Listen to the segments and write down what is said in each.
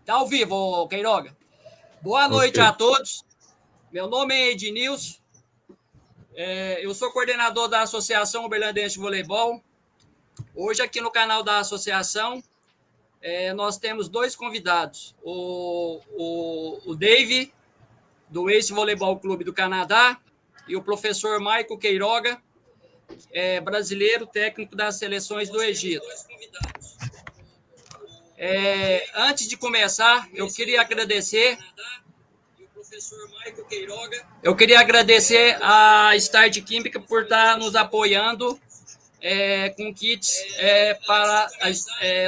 Tá ao vivo, Queiroga. Boa noite a todos. Meu nome é Ednilson. Eu sou coordenador da Associação Uberlandense De Voleibol. Hoje, aqui no canal da associação, nós temos dois convidados. O Dave, do Ace Voleibol Clube do Canadá, e o professor Maico Queiroga, brasileiro, técnico das seleções do Egito. Antes de começar, eu queria agradecer a Start Química por estar nos apoiando com kits para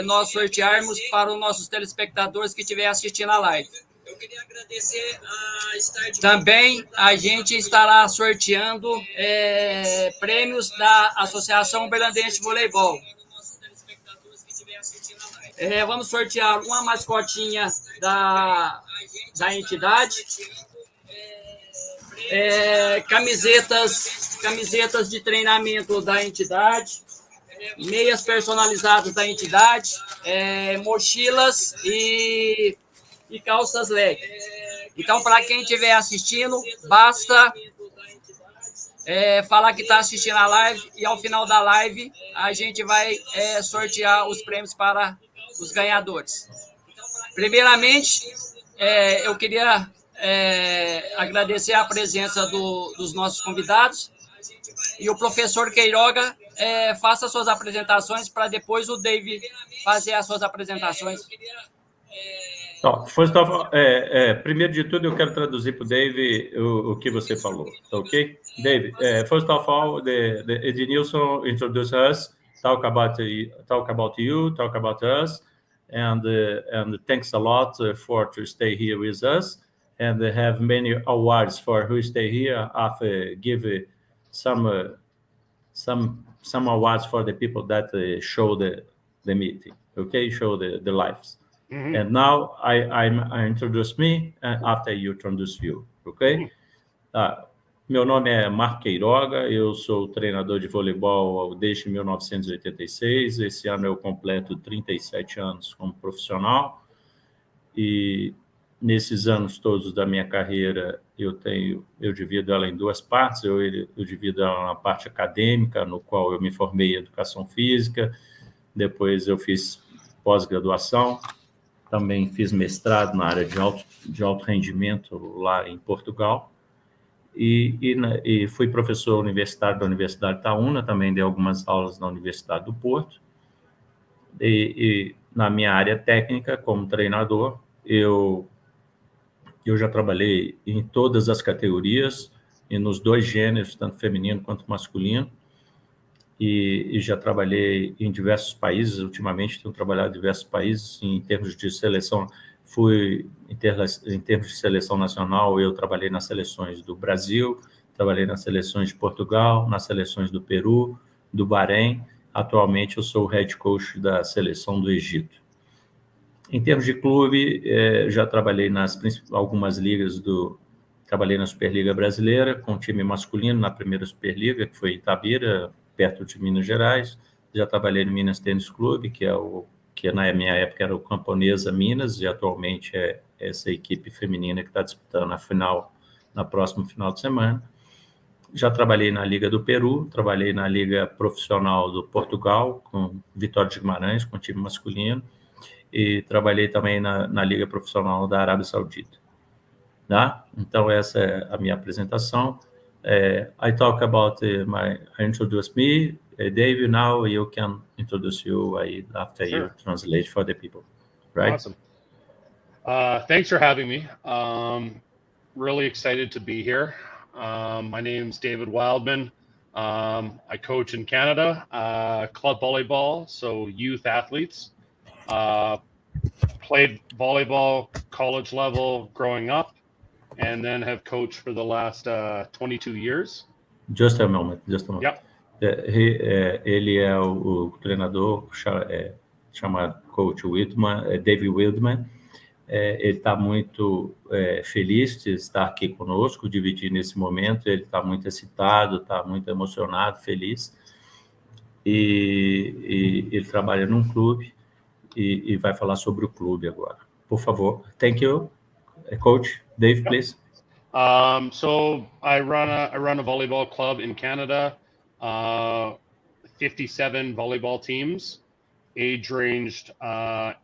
nós sortearmos para os nossos telespectadores que estiverem assistindo a live. Também a gente estará sorteando prêmios da Associação Uberlandense De Voleibol. Vamos sortear uma mascotinha da entidade, camisetas de treinamento da entidade, meias personalizadas da entidade, mochilas e calças leg. Então, para quem estiver assistindo, basta falar que está assistindo a live e ao final da live a gente vai sortear os prêmios para os ganhadores. Primeiramente, eu queria agradecer a presença dos nossos convidados e o professor Queiroga faça suas apresentações para depois o Dave fazer as suas apresentações. First of all, primeiro de tudo, eu quero traduzir para o Dave o que você falou, ok? Dave, first of all, the Ednilson introduce us, talk about you, talk about us, and thanks a lot to stay here with us, and have many awards for who stay here. After give some awards for the people that show the meeting, okay? Show the lives. Mm-hmm. And now I introduce me after you introduce you, ok? Meu nome é Marco Queiroga, eu sou treinador de voleibol desde 1986. Esse ano eu completo 37 anos como profissional. E nesses anos todos da minha carreira, eu divido ela em duas partes. Eu divido ela na parte acadêmica, no qual eu me formei em Educação Física. Depois eu fiz pós-graduação. Também fiz mestrado na área de alto rendimento lá em Portugal. E fui professor universitário da Universidade de Itaúna, também dei algumas aulas na Universidade do Porto. E na minha área técnica, como treinador, eu já trabalhei em todas as categorias, e nos dois gêneros, tanto feminino quanto masculino. E já trabalhei em diversos países. Ultimamente tenho trabalhado em diversos países em termos de seleção. Em termos de seleção nacional, eu trabalhei nas seleções do Brasil, trabalhei nas seleções de Portugal, nas seleções do Peru, do Bahrein. Atualmente eu sou o head coach da seleção do Egito. Em termos de clube, já trabalhei nas algumas ligas trabalhei na Superliga Brasileira, com time masculino na primeira Superliga, que foi Itabira, perto de Minas Gerais. Já trabalhei no Minas Tênis Clube, que na minha época era o Camponesa Minas, e atualmente é essa equipe feminina que está disputando a final, na próxima final de semana. Já trabalhei na Liga do Peru, trabalhei na Liga Profissional do Portugal, com Vitória de Guimarães, com time masculino, e trabalhei também na Liga Profissional da Arábia Saudita. Tá? Então, essa é a minha apresentação. I talk about I introduce me, Dave. Now you can introduce you after Sure. You translate for the people, right? Awesome. Thanks for having me. Really excited to be here. My name's David Wildman. I coach in Canada, club volleyball, so youth athletes. Played volleyball college level growing up, and then have coached for the last 22 years. Just a moment. Yep. Ele é o treinador chamado Coach Whitman, David Wildman. Ele está muito feliz de estar aqui conosco, dividir nesse momento. Ele está muito excitado, está muito emocionado, feliz. E ele trabalha num clube e vai falar sobre o clube agora. por favor. Thank you. Coach Dave, please. So I run a volleyball club in Canada, 57 volleyball teams, age ranged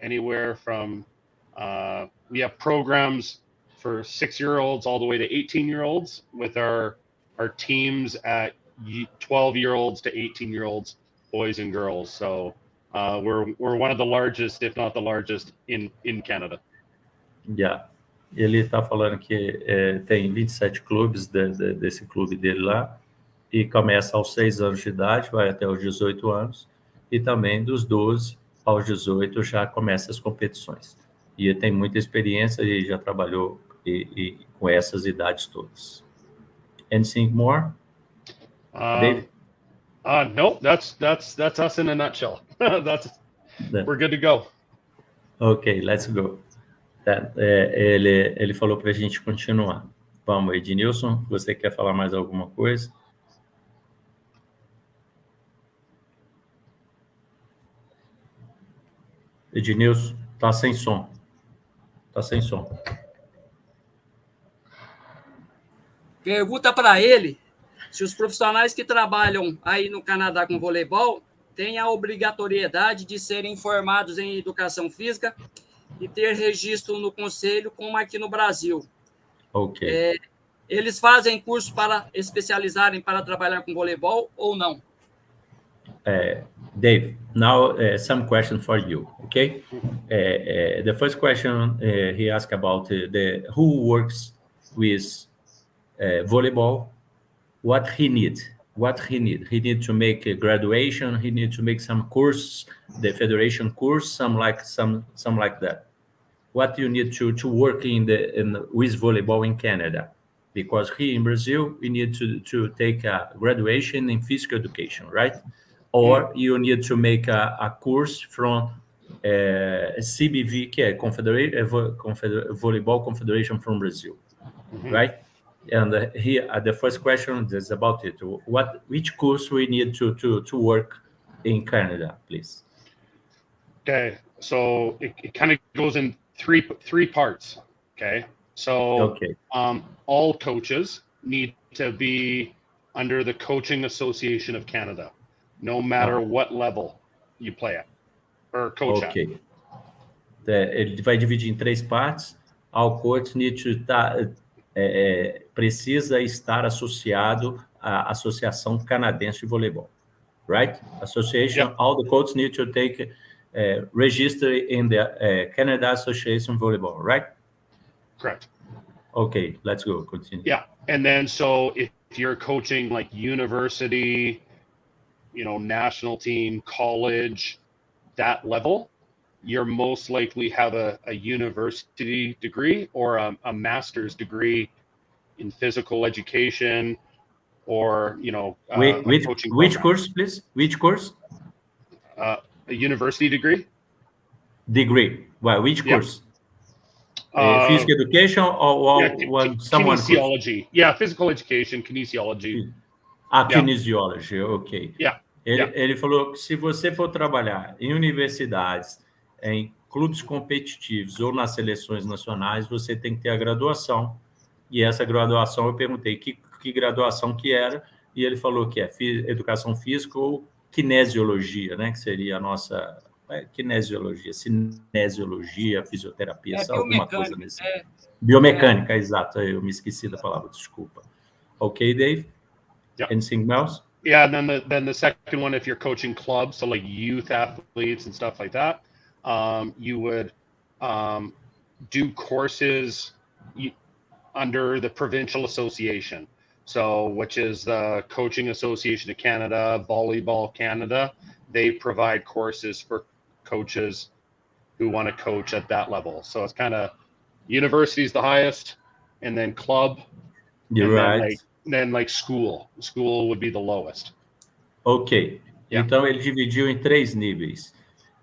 anywhere from, we have programs for 6-year-olds all the way to 18-year-olds with our teams at 12-year-olds to 18-year-olds, boys and girls. So we're one of the largest, if not the largest, in Canada. Yeah. Ele está falando que tem 27 clubes desse clube dele lá, e começa aos 6 anos de idade, vai até os 18 anos, e também dos 12 aos 18 já começa as competições. E ele tem muita experiência e já trabalhou com essas idades todas. Anything more? Dave? No, that's us in a nutshell. We're good to go. Okay, let's go. Ele falou para a gente continuar. Vamos, Ednilson, você quer falar mais alguma coisa? Ednilson, tá sem som. Tá sem som. Pergunta para ele se os profissionais que trabalham aí no Canadá com voleibol têm a obrigatoriedade de serem formados em educação física e ter registro no conselho, como aqui no Brasil. Ok. Eles fazem curso para especializarem para trabalhar com voleibol ou não? Dave, now some question for you, okay? The first question he asked about who works with volleyball, what he need. He need to make a graduation. He need to make some course, the federation course, some like that. What you need to work with volleyball in Canada, because here in Brazil we need to take a graduation in physical education, right? Or you need to make a course from CBV, que é Volleyball Confederation from Brazil, right? And here the first question is about it. Which course we need to work in Canada, please? Okay, so it kind of goes in three parts. Okay, so all coaches need to be under the Coaching Association of Canada, no matter what level you play at or coach at. Ele vai dividir em 3 partes. All coaches need to precisa estar associado à Associação Canadense de Voleibol, right? Association. All the coaches need to take register in the Canada Association of Volleyball, right? Correct. Okay, let's go. Continue. Yeah, and then so if you're coaching like university, national team, college, that level, you're most likely have a university degree or a master's degree in physical education, or which course, please? Which course? A university degree. Well, which course? Physical education or someone? Kinesiology. Course? Yeah, physical education, kinesiology. Kinesiology, ok. Yeah. Ele falou que se você for trabalhar em universidades, em clubes competitivos ou nas seleções nacionais, você tem que ter a graduação. E essa graduação, eu perguntei que graduação que era, e ele falou que é educação física ou kinesiologia, né? Que seria a nossa kinesiologia, cinesiologia, fisioterapia, alguma coisa nesse. Biomecânica, exato. Eu me esqueci da palavra, desculpa. Ok, Dave? Yeah. Anything else? Yeah, and then the second one, if you're coaching clubs, so like youth athletes and stuff like that, you would do courses under the provincial association. So, which is the Coaching Association of Canada, Volleyball Canada. They provide courses for coaches who want to coach at that level. So it's kind of university is the highest, and then club. You're right. Then like school would be the lowest. Ok. Yeah. Então ele dividiu em 3 níveis.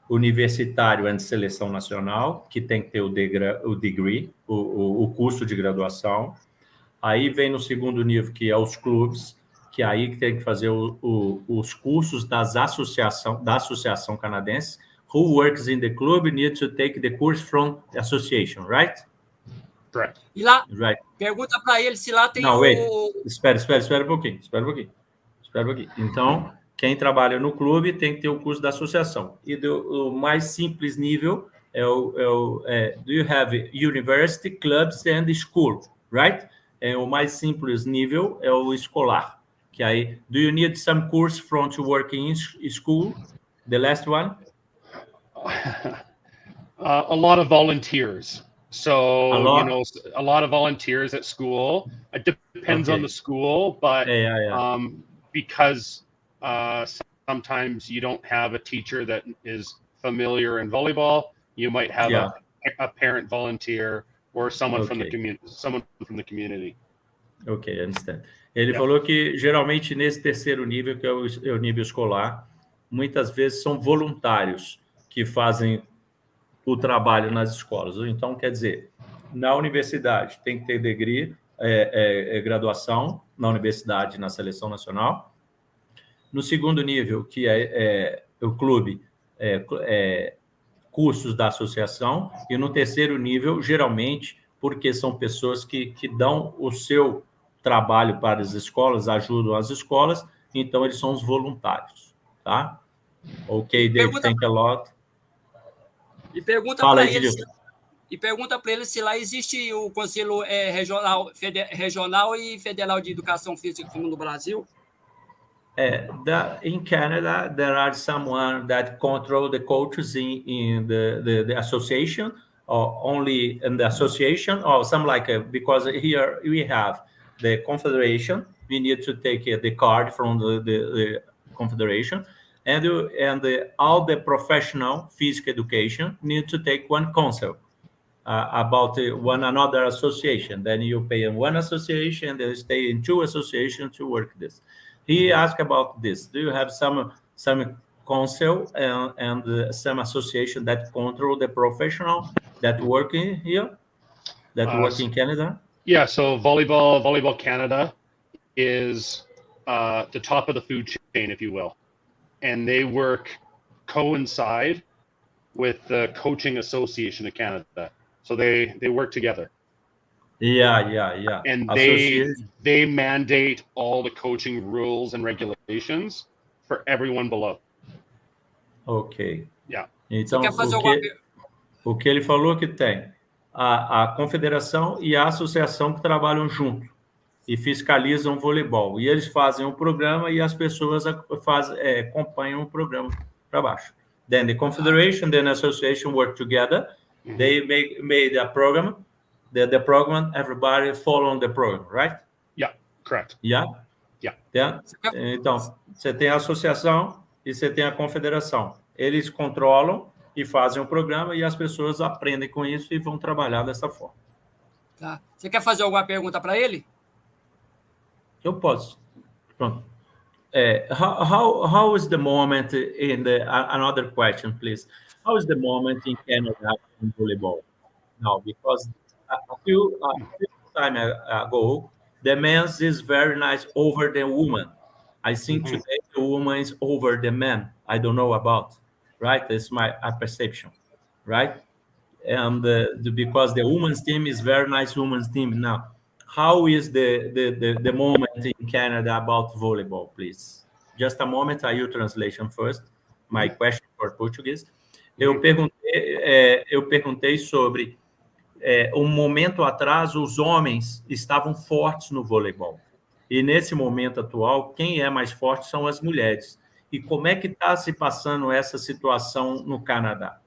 Universitário é de seleção nacional, que tem que ter o degree, o curso de graduação. Aí vem no segundo nível, que é os clubes, que aí tem que fazer os cursos da Associação Canadense, who works in the club need to take the course from the association, right? Correct. E lá, Right. pergunta para ele se lá tem Não, o... wait. Espera um pouquinho. Então, quem trabalha no clube tem que ter o curso da associação. E o mais simples nível do you have university, clubs and school, right? O mais simples nível é o escolar. Que aí, do you need some course from to work in school? The last one? A lot of volunteers. So, A lot? you know, a lot of volunteers at school. It depends on the school, but because sometimes you don't have a teacher that is familiar in volleyball, you might have a parent volunteer or someone from the community. Ok, understand. Ele falou que geralmente nesse terceiro nível, que é o nível escolar, muitas vezes são voluntários que fazem o trabalho nas escolas. Então, quer dizer, na universidade tem que ter degree, graduação na universidade, na seleção nacional. No segundo nível, que é o clube, cursos da associação. E no terceiro nível, geralmente, porque são pessoas que dão o seu trabalho para as escolas, ajudam as escolas, então eles são os voluntários, tá? Ok, Dave, thank you a lot. E pergunta para ele se lá existe o Conselho Regional e Federal de Educação Física, como no Brasil. In Canada, there are someone that control the coaches in the association, or only in the association, or some because here we have the confederation. We need to take the card from the confederation. And all the professional physical education need to take one council about one another association. Then you pay in one association, and then stay in two associations to work this. He asked about this. Do you have some council and some association that control the professional that work in here, that work in Canada? Yeah, so Volleyball Canada is the top of the food chain, if you will. And they coincide with the Coaching Association of Canada. So they work together. Yeah. And they mandate all the coaching rules and regulations for everyone below. Ok. Yeah. Então, o que ele falou que tem a confederação e a associação que trabalham junto e fiscalizam o voleibol. E eles fazem o programa e as pessoas acompanham o programa para baixo. Then the confederation, then the association work together. Mm-hmm. They made a program. The program, everybody follow the program, right? Yeah, correct. Yeah? Então, você tem a associação e você tem a confederação. Eles controlam e fazem o programa e as pessoas aprendem com isso e vão trabalhar dessa forma. Tá. Você quer fazer alguma pergunta para ele? Eu posso. Pronto. How is the moment in another question, please? How is the moment in Canada in volleyball now? Because a few time ago, the men's is very nice over the woman. I think today the woman is over the man. I don't know about, right? That's my perception, right? And because the women's team is very nice women's team now. How is the moment in Canada about volleyball, please? Just a moment, I will translation first. My question for Portuguese. Eu perguntei sobre um momento atrás, os homens estavam fortes no voleibol. E nesse momento atual, quem é mais forte são as mulheres. E como é que está se passando essa situação no Canadá?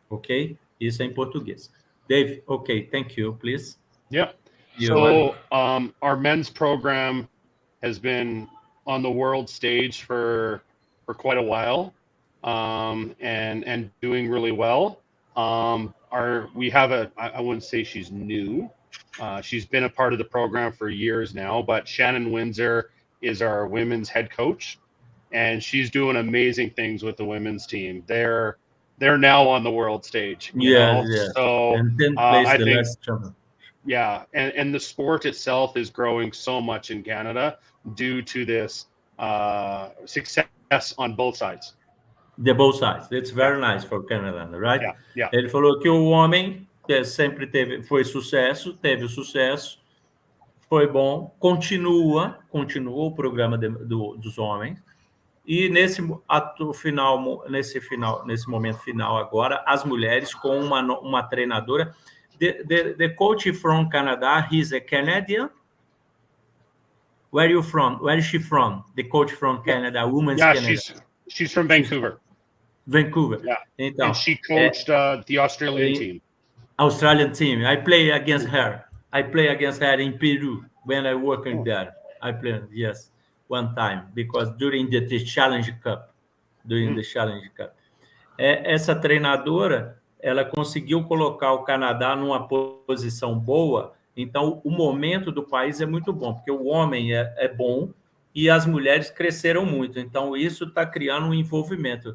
Ok? Isso é em português. Dave, ok, thank you, please. Yeah. So our men's program has been on the world stage for quite a while, and doing really well. We have I wouldn't say she's new. She's been a part of the program for years now, but Shannon Windsor is our women's head coach, and she's doing amazing things with the women's team. They're now on the world stage. Yeah. So and then place the think, last channel. Yeah, and the sport itself is growing so much in Canada due to this success on both sides. The both sides. It's very nice for Canada, right? Yeah. Ele falou que o homem sempre teve o sucesso, foi bom, continua o programa dos homens. E nesse momento final agora, as mulheres com uma treinadora. The coach from Canada, he's a Canadian. Where are you from? Where is she from? The coach from Canada, women's Canada. She's from Vancouver. Vancouver. Yeah. Então, and she coached the Australian team. Australian team. I play against her. In Peru when I working there. I played, yes, one time because during the Challenge Cup. Essa treinadora, ela conseguiu colocar o Canadá numa posição boa. Então, o momento do país é muito bom, porque o homem é bom e as mulheres cresceram muito. Então, isso está criando um envolvimento.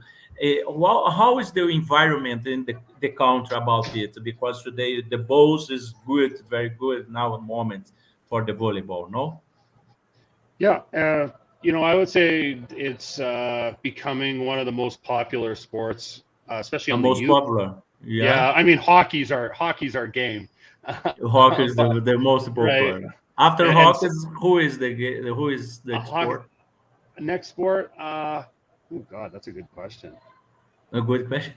How is the environment in the country about it? Because today the both is good, very good now at the moment for the volleyball, no? Yeah, I would say it's becoming one of the most popular sports, especially on the most youth. Popular. Yeah, I mean hockey's our game. Hockey is the most popular. Right. After hockey, who is the sport? Next sport? Oh God, that's a good question. A good question.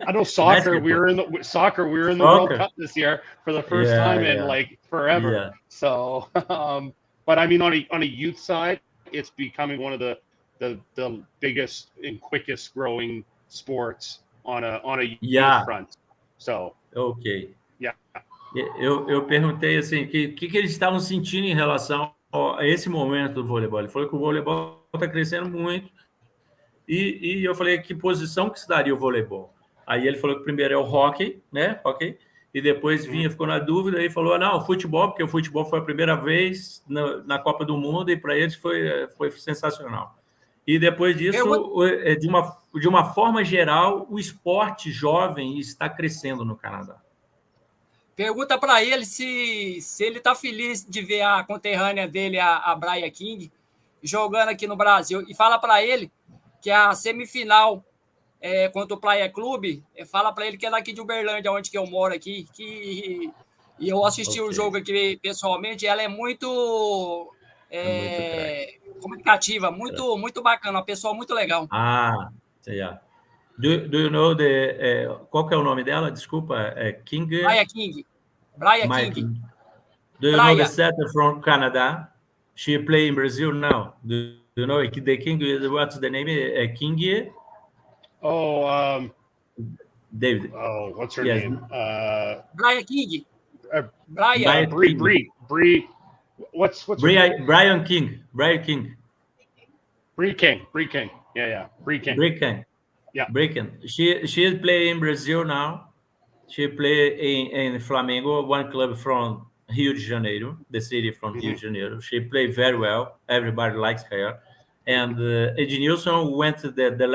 I know soccer. We were in the World Cup this year for the first time in like forever. Yeah. So, but I mean, on a youth side, it's becoming one of the biggest and quickest growing sports on a youth front. So. Okay. Yeah. Eu perguntei assim, o que eles estavam sentindo em relação a esse momento do voleibol. Ele falou que o voleibol está crescendo muito e eu falei que posição que se daria o voleibol. Aí ele falou que primeiro é o hockey, né? Hockey, e depois ficou na dúvida e falou, não, o futebol, porque o futebol foi a primeira vez na Copa do Mundo e para eles foi sensacional. E depois disso, de uma forma geral, o esporte jovem está crescendo no Canadá. Pergunta para ele se ele está feliz de ver a conterrânea dele, a Brian King, jogando aqui no Brasil. E fala para ele que a semifinal contra o Praia Clube, fala para ele que é daqui de Uberlândia, onde que eu moro aqui. E eu assisti o jogo aqui pessoalmente, ela é muito comunicativa, muito bacana, uma pessoa muito legal. Yeah. Do you know qual que é o nome dela? Desculpa, King. Brian King. Do you know the setter from Canada? She play in Brazil now. Do you know the King? What's the name? King. Oh, David. Oh, what's her name? Brian King. Bree. What's Brian King. Brian King. Bree King. Yeah. Bree King. Yeah. Breaking. She is playing in Brazil now. She play in Flamengo, one club from Rio de Janeiro, the city from Rio de Janeiro. She played very well. Everybody likes her. And Ednilson went to the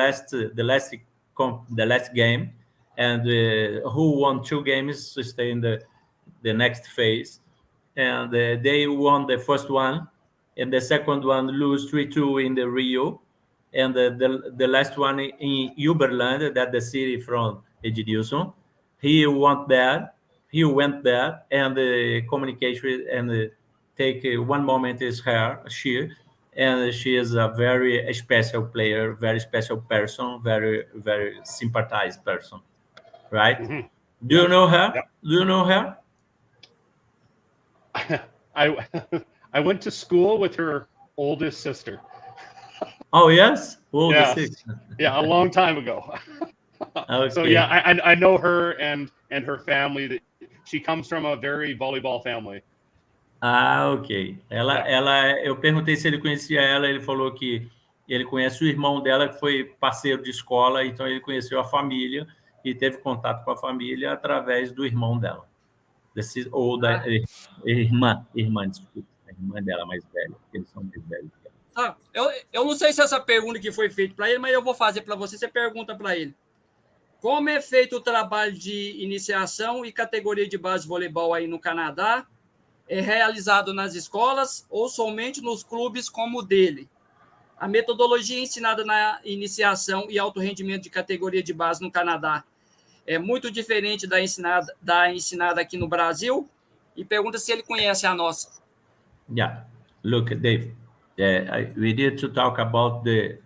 last game, and who won 2 games to stay in the next phase. And they won the first one, and the second one lose 3-2 in the Rio. And the last one in Uberlandense, that the city from Ednilson, he went there, and the communication and take one moment is she is a very special player, very special person, very very sympathized person, right? Do you know her? Yep. Do you know her? I went to school with her oldest sister. Oh, yes? Yeah, a long time ago. Okay. So, yeah, I know her and her family. She comes from a very volleyball family. Ok. Eu perguntei se ele conhecia ela, ele falou que ele conhece o irmão dela, que foi parceiro de escola, então ele conheceu a família e teve contato com a família através do irmão dela. Ou da irmã, desculpa. A irmã dela mais velha, eles são mais velhos. Eu não sei se essa pergunta que foi feita para ele, mas eu vou fazer para você pergunta para ele. Como é feito o trabalho de iniciação e categoria de base de voleibol aí no Canadá? É realizado nas escolas ou somente nos clubes como o dele? A metodologia ensinada na iniciação e alto rendimento de categoria de base no Canadá é muito diferente da ensinada aqui no Brasil, e pergunta se ele conhece a nossa. Yeah, look, Dave, we need to talk about the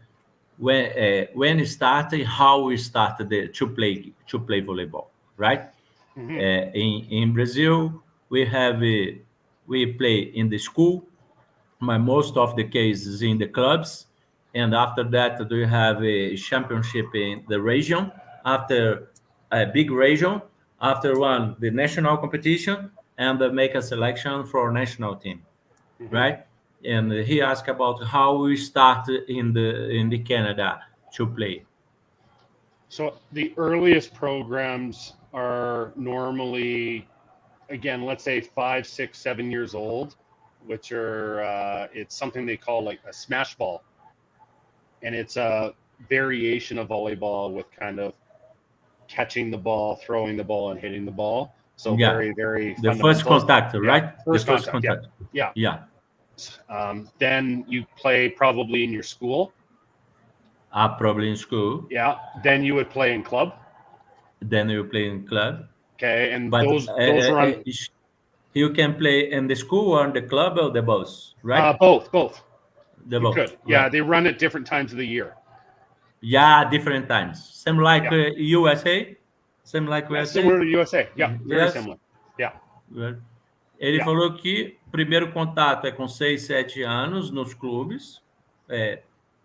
when it started, how we started to play volleyball, right? In Brazil, we play in the school, but most of the cases in the clubs, and after that we have a championship in the region, after a big region, after one the national competition, and make a selection for national team, right? And he asked about how we start in the Canada to play. So the earliest programs are normally, again, let's say 5, 6, 7 years old, which are it's something they call like a smash ball, and it's a variation of volleyball with kind of catching the ball, throwing the ball, and hitting the ball. So very, very the first contact, right? First contact. Yeah. Then you play probably in your school. Probably in school. Yeah. Then you would play in club. Then you play in club. Okay, and those run. You can play in the school or in the club or the both, right? Both. The you both. Could. Yeah, right. They run at different times of the year. Yeah, different times. Same like USA. Same like USA. Similar to USA. Yeah, very similar. Yeah. Ele falou que o primeiro contato é com 6, 7 anos nos clubes,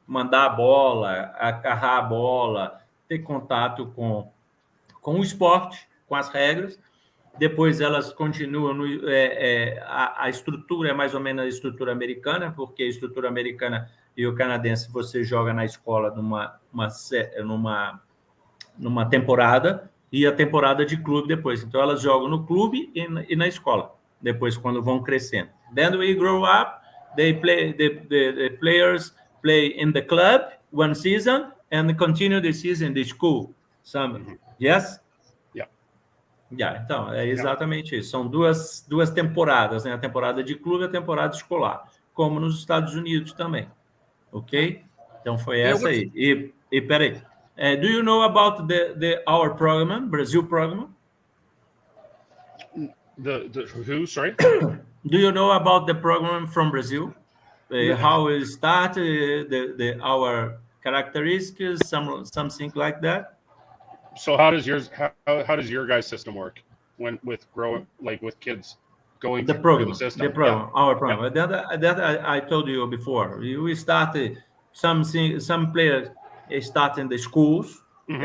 mandar a bola, agarrar a bola, ter contato com o esporte, com as regras. Depois elas continuam, a estrutura é mais ou menos a estrutura americana, porque a estrutura americana e o canadense você joga na escola numa temporada, e a temporada de clube depois. Então elas jogam no clube e na escola, depois quando vão crescendo. Then we grow up, they play, the players play in the club one season and continue the season in the school. Yes? Então, é exatamente isso. São duas temporadas, né? A temporada de clube e a temporada escolar, como nos Estados Unidos também. Ok? Então, foi essa aí. E peraí. Do you know about our program, Brazil program? The who, sorry? Do you know about the program from Brazil? How it started, our characteristics, something like that? So how does your guys' system work with kids going through the system? The program, our program. That I told you before. We started some players start in the schools.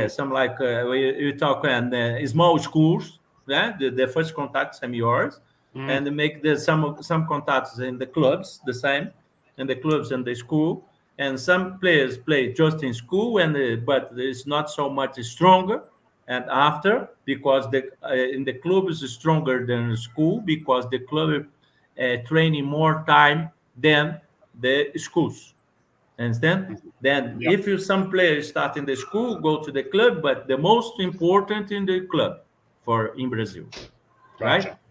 Some like we talk in small schools. The first contacts are yours, and make some contacts in the clubs the same, in the clubs and the school. And some players play just in school, but it's not so much stronger. And after, because in the club is stronger than the school, because the club training more time than the schools. Understand? Then if some players start in the school, go to the club, but the most important in the club in Brazil. Gotcha. Right?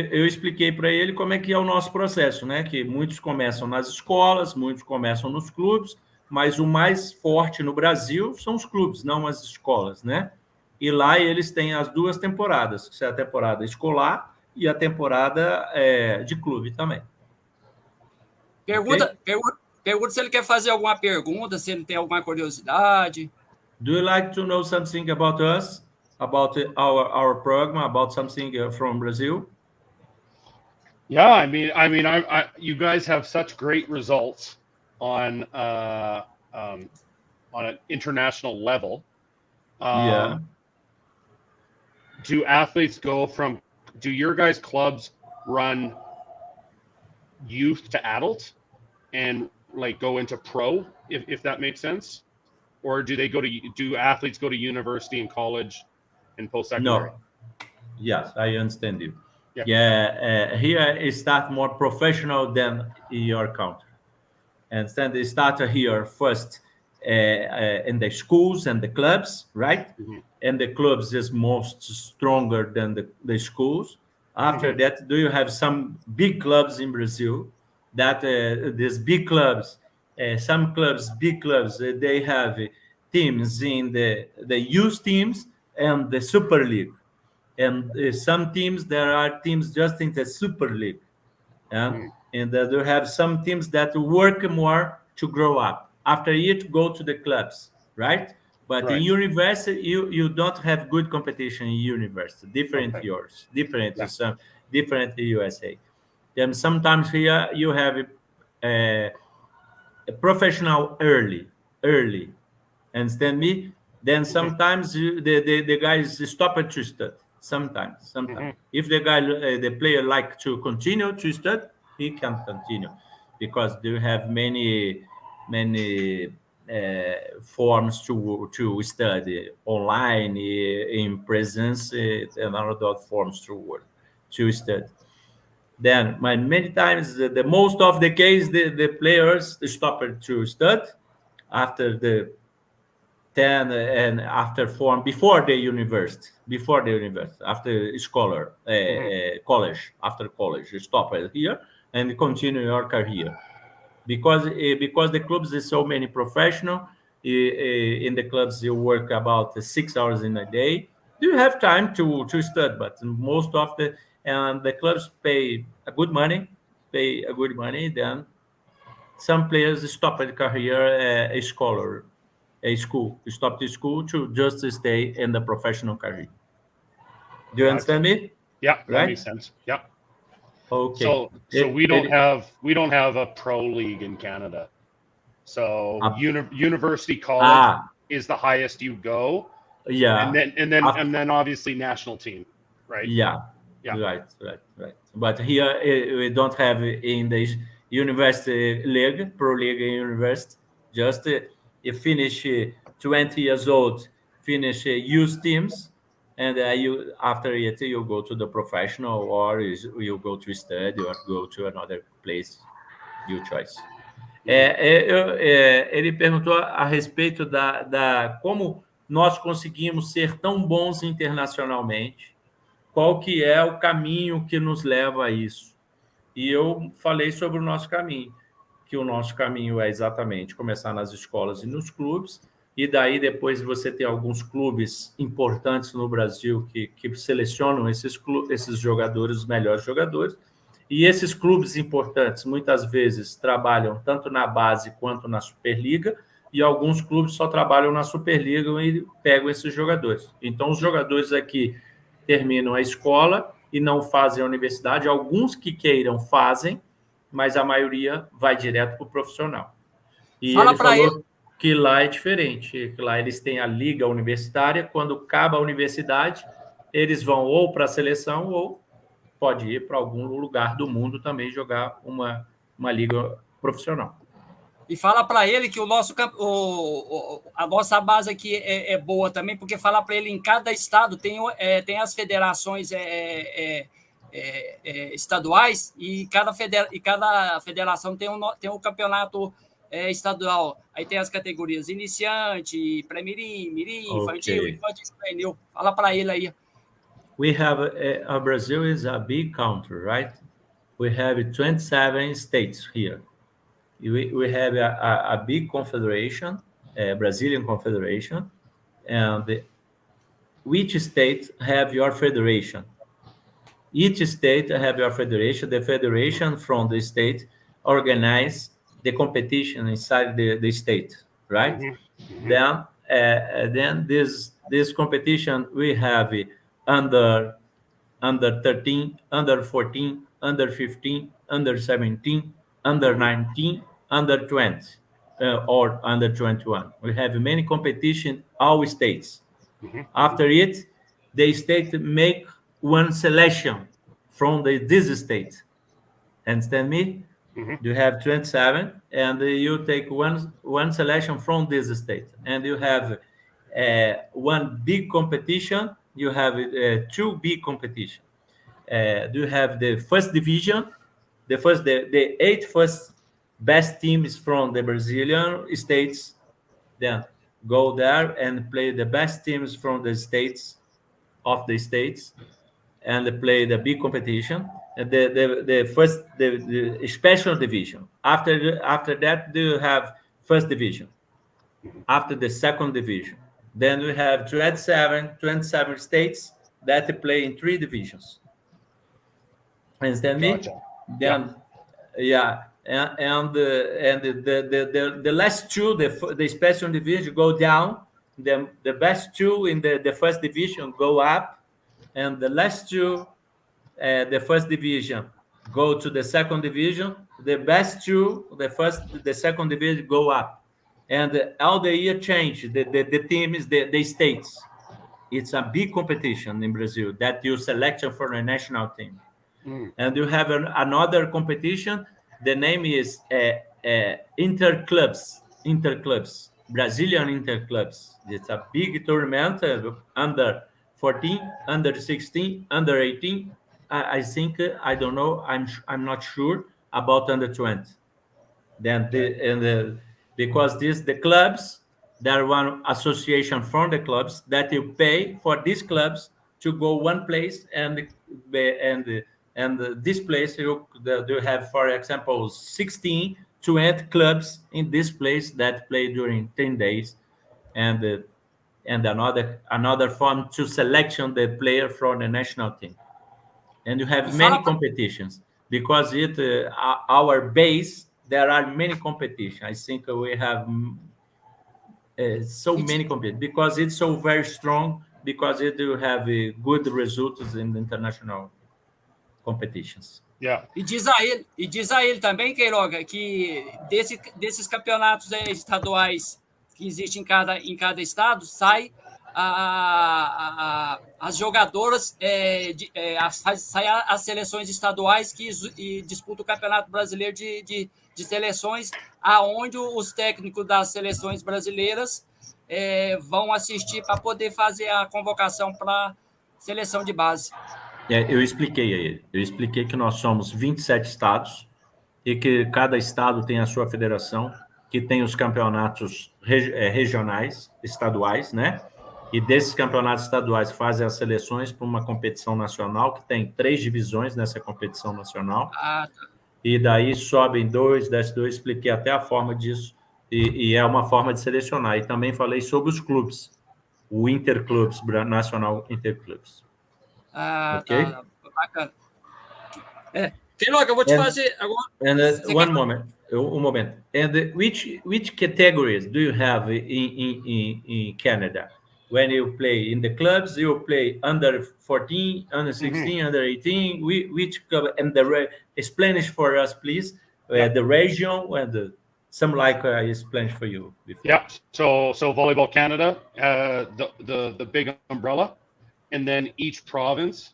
Eu expliquei para ele como é que é o nosso processo, né? Que muitos começam nas escolas, muitos começam nos clubes, mas o mais forte no Brasil são os clubes, não as escolas, né? E lá eles têm as duas temporadas, que é a temporada escolar e a temporada de clube também. Pergunta se ele quer fazer alguma pergunta, se ele tem alguma curiosidade. Do you like to know something about us? About our program, about something from Brazil? Yeah, I mean, you guys have such great results on an international level. Do athletes do your guys' clubs run youth to adult and like go into pro, if that makes sense? Or do athletes go to university and college and post-secondary? No. Yes, I understand you. Here it starts more professional than in your country. And then they start here first in the schools and the clubs, right? And the clubs is most stronger than the schools. After that, do you have some big clubs in Brazil? that these big clubs, some clubs, big clubs, they have teams in the youth teams and the Super League. And some teams, there are teams just in the Super League. And you have some teams that work more to grow up. After it, go to the clubs, right? But in university, you don't have good competition in university. Different yours, different some, different USA. Then sometimes here you have a professional early, understand me? Then sometimes the guys stop to study. Sometimes. If the guy, the player like to continue to study, he can continue, because they have many forms to study online, in presence, and other forms to study. Then many times, the most of the case, the players stop to study after the 10 and after form, before the university, after scholar, college, after college, you stop here and continue your career, because the clubs is so many professional. In the clubs you work about 6 hours in a day. You have time to study, but most of the clubs pay a good money. Then some players stop the career, stop the school to just stay in the professional career. Do you understand me? Yeah, right? That makes sense. Yeah. Okay. So we don't have a pro league in Canada. So university college is the highest you go. Yeah. And then obviously national team, right? Yeah. Right. But here we don't have in the university league, pro league in university. Just you finish 20 years old, finish youth teams, and you after it you go to the professional, or you go to study or go to another place, your choice. Ele perguntou a respeito da como nós conseguimos ser tão bons internacionalmente. Qual que é o caminho que nos leva a isso? E eu falei sobre o nosso caminho, que o nosso caminho é exatamente começar nas escolas e nos clubes, e daí depois você tem alguns clubes importantes no Brasil que selecionam esses jogadores, os melhores jogadores, e esses clubes importantes muitas vezes trabalham tanto na base quanto na Superliga, e alguns clubes só trabalham na Superliga e pegam esses jogadores. Então, os jogadores aqui terminam a escola e não fazem a universidade. Alguns que queiram fazem, mas a maioria vai direto para o profissional. E ele falou que lá é diferente, que lá eles têm a liga universitária. Quando acaba a universidade, eles vão ou para a seleção ou pode ir para algum lugar do mundo também jogar uma liga profissional. E fala para ele que a nossa base aqui é boa também, porque fala para ele em cada estado tem as federações estaduais, e cada federação tem um campeonato estadual. Aí tem as categorias iniciante, pré-mirim, mirim, infantil juvenil. Fala para ele aí. We have Brazil is a big country, right? We have 27 states here. We have a big confederation, a Brazilian confederation, and which state have your federation? Each state have your federation. The federation from the state organize the competition inside the state, right? Then this competition we have under 13, under 14, under 15, under 17, under 19, under 20, or under 21. We have many competition, all states. After it, the state make one selection from this state. Understand me? You have 27, and you take one selection from this state, and you have one big competition. You have two big competition. You have the first division, the 8 first best teams from the Brazilian states, then go there and play the best teams from the states, and play the big competition. the special division. After that, you have first division. After the second division, then we have 27 states that play in 3 divisions. Understand me? Gotcha. Then, yeah, and the last 2, the special division go down. The best 2 in the first division go up, and the last 2, the first division, go to the second division. The best 2, the second division, go up, and all the year change. The teams, the states. It's a big competition in Brazil that you selection for a national team. And you have another competition. The name is Interclubs, Brazilian Interclubs. It's a big tournament under 14, under 16, under 18. I think I don't know. I'm not sure about under 20. Then because the clubs, there are one association from the clubs that you pay for these clubs to go one place, and this place you have, for example, 16 to 8 clubs in this place that play during 10 days, and another form to selection the player from the national team. And you have many competitions because our base, there are many competitions. I think we have so many competitions because it's so very strong, because it will have good results in the international competitions. Yeah. E diz a ele também, Queiroga, que desses campeonatos estaduais que existem em cada estado, sai as jogadoras, sai as seleções estaduais que disputam o Campeonato Brasileiro de Seleções, aonde os técnicos das seleções brasileiras vão assistir para poder fazer a convocação para seleção de base. Eu expliquei a ele. Eu expliquei que nós somos 27 estados e que cada estado tem a sua federação, que tem os campeonatos regionais, estaduais, né? E desses campeonatos estaduais fazem as seleções para uma competição nacional, que tem 3 divisões nessa competição nacional. Tá. E daí sobem 2, desce 2, expliquei até a forma disso, e é uma forma de selecionar. E também falei sobre os clubes, o Interclubs, Nacional Interclubs. Okay? Tá, bacana. Queiroga, eu vou te fazer agora. And one moment. And which categories do you have in Canada? When you play in the clubs, you play under 14, under 16, under 18. Which club? And explain for us, please. The region and some like I explained for you before. Yeah. So Volleyball Canada, the big umbrella, and then each province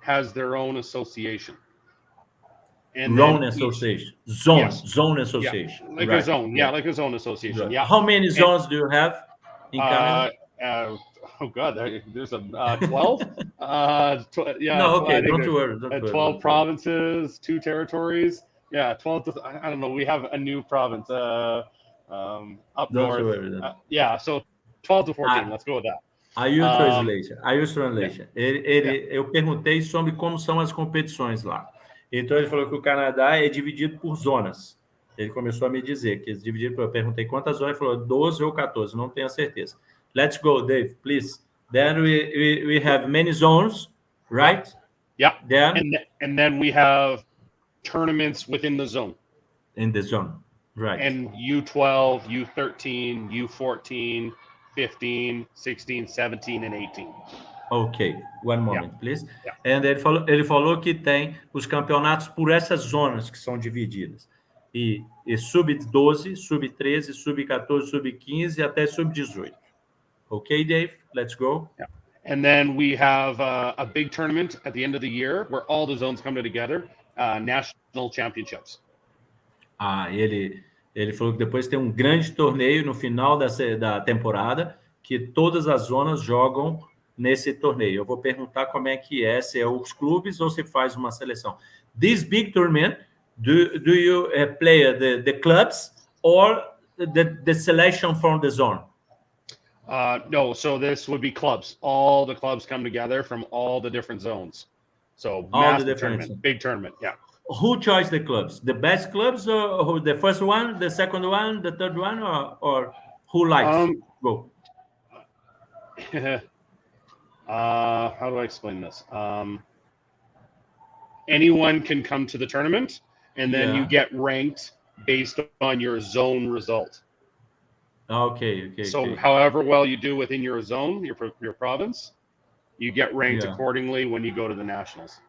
has their own association. And zone association. Zone association. Yeah. Like a zone. Yeah, like a zone association. Right. Yeah. How many zones do you have in Canada? Oh God, there's a 12. No, okay, don't worry. 12 provinces, 2 territories. Yeah, 12. I don't know. We have a new province up north. So 12 to 14. Let's go with that. I use translation. Eu perguntei sobre como são as competições lá. Então ele falou que o Canadá é dividido por zonas. Ele começou a me dizer que é dividido por... Eu perguntei quantas zonas, ele falou 12 ou 14, não tenho a certeza. Let's go, Dave, please. Then we have many zones, right? Yeah. And then we have tournaments within the zone. In the zone, right. And U12, U13, U14, 15, 16, 17, and 18. Ok, one moment, please. Yeah. And ele falou que tem os campeonatos por essas zonas que são divididas. E sub-12, sub-13, sub-14, sub-15 até sub-18. Okay, Dave, let's go. Yeah. And then we have a big tournament at the end of the year where all the zones come together, national championships. Ele falou que depois tem um grande torneio no final da temporada, que todas as zonas jogam nesse torneio. Eu vou perguntar como é que é, se é os clubes ou se faz uma seleção. This big tournament, do you play the clubs or the selection from the zone? No, so this would be clubs. All the clubs come together from all the different zones. So All the massive different tournament, big tournament. Yeah. Who chose the clubs? The best clubs, or who, the first one, the second one, the third one, or who likes go? How do I explain this? Anyone can come to the tournament, and then you get ranked based on your zone result. Okay. So however well you do within your zone, your province, you get ranked accordingly when you go to the nationals.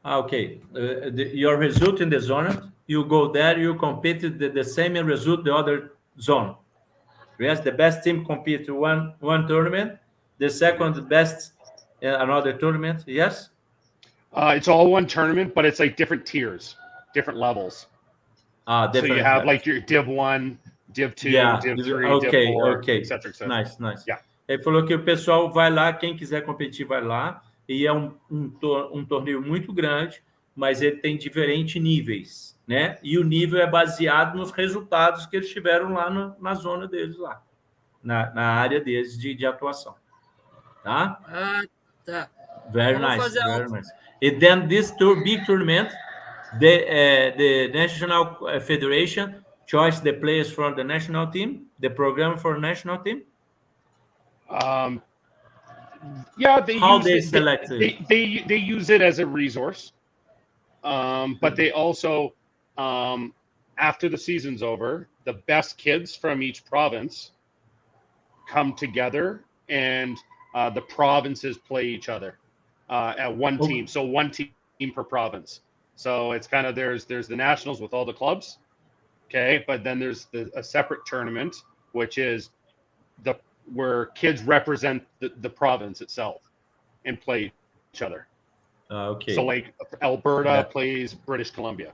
Okay. Your result in the zone, you go there, you compete the same result the other zone. Yes, the best team compete one tournament, the second best another tournament. Yes. It's all one tournament, but it's like different tiers, different levels. So you have like your Div 1, Div 2, Div 3, Div 4, etc. Nice. Yeah. Ele falou que o pessoal vai lá, quem quiser competir vai lá, e é um torneio muito grande, mas ele tem diferentes níveis, né? E o nível é baseado nos resultados que eles tiveram lá na zona deles lá, na área deles de atuação. Tá? Tá. Very nice. And then this big tournament, the National Federation chose the players from the national team, the program for national team. They select it? They use it as a resource, but they also, after the season's over, the best kids from each province come together, and the provinces play each other at one team. So one team per province. So it's kind of there's the nationals with all the clubs, okay, but then there's a separate tournament which is where kids represent the province itself and play each other. Okay. So like Alberta plays British Columbia.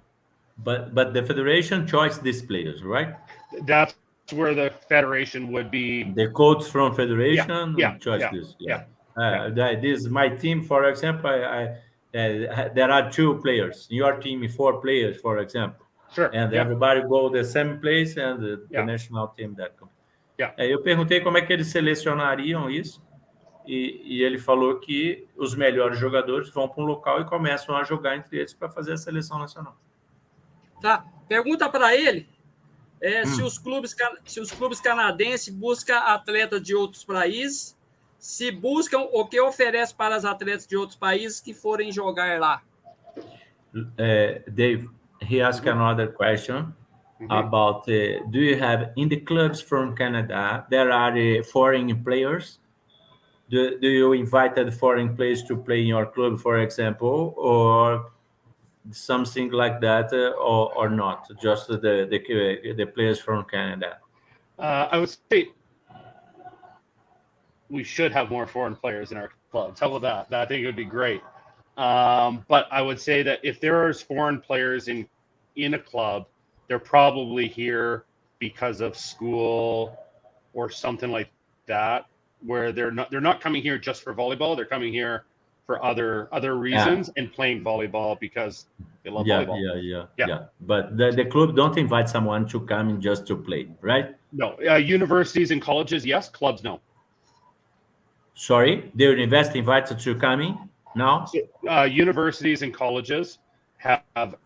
But the federation chose these players, right? That's where the federation would be. The coach from federation chose this. Yeah. This is my team, for example. There are 2 players. Your team, 4 players, for example. Sure. And everybody go the same place, and the national team that comes. Eu perguntei como é que eles selecionariam isso, e ele falou que os melhores jogadores vão para um local e começam a jogar entre eles para fazer a seleção nacional. Tá. Pergunta para ele se os clubes canadenses buscam atletas de outros países, se buscam o que oferece para os atletas de outros países que forem jogar lá. Dave, he asked another question about do you have in the clubs from Canada there are foreign players? Do you invite the foreign players to play in your club, for example, or something like that, or not? Just the players from Canada. I would say we should have more foreign players in our clubs. How about that? I think it would be great. But I would say that if there are foreign players in a club, they're probably here because of school or something like that, where they're not coming here just for volleyball. They're coming here for other reasons and playing volleyball because they love volleyball. Yeah. But the club don't invite someone to come in just to play, right? No. Universities and colleges, yes. Clubs, no. Sorry, the university invited to come in now? Universities and colleges have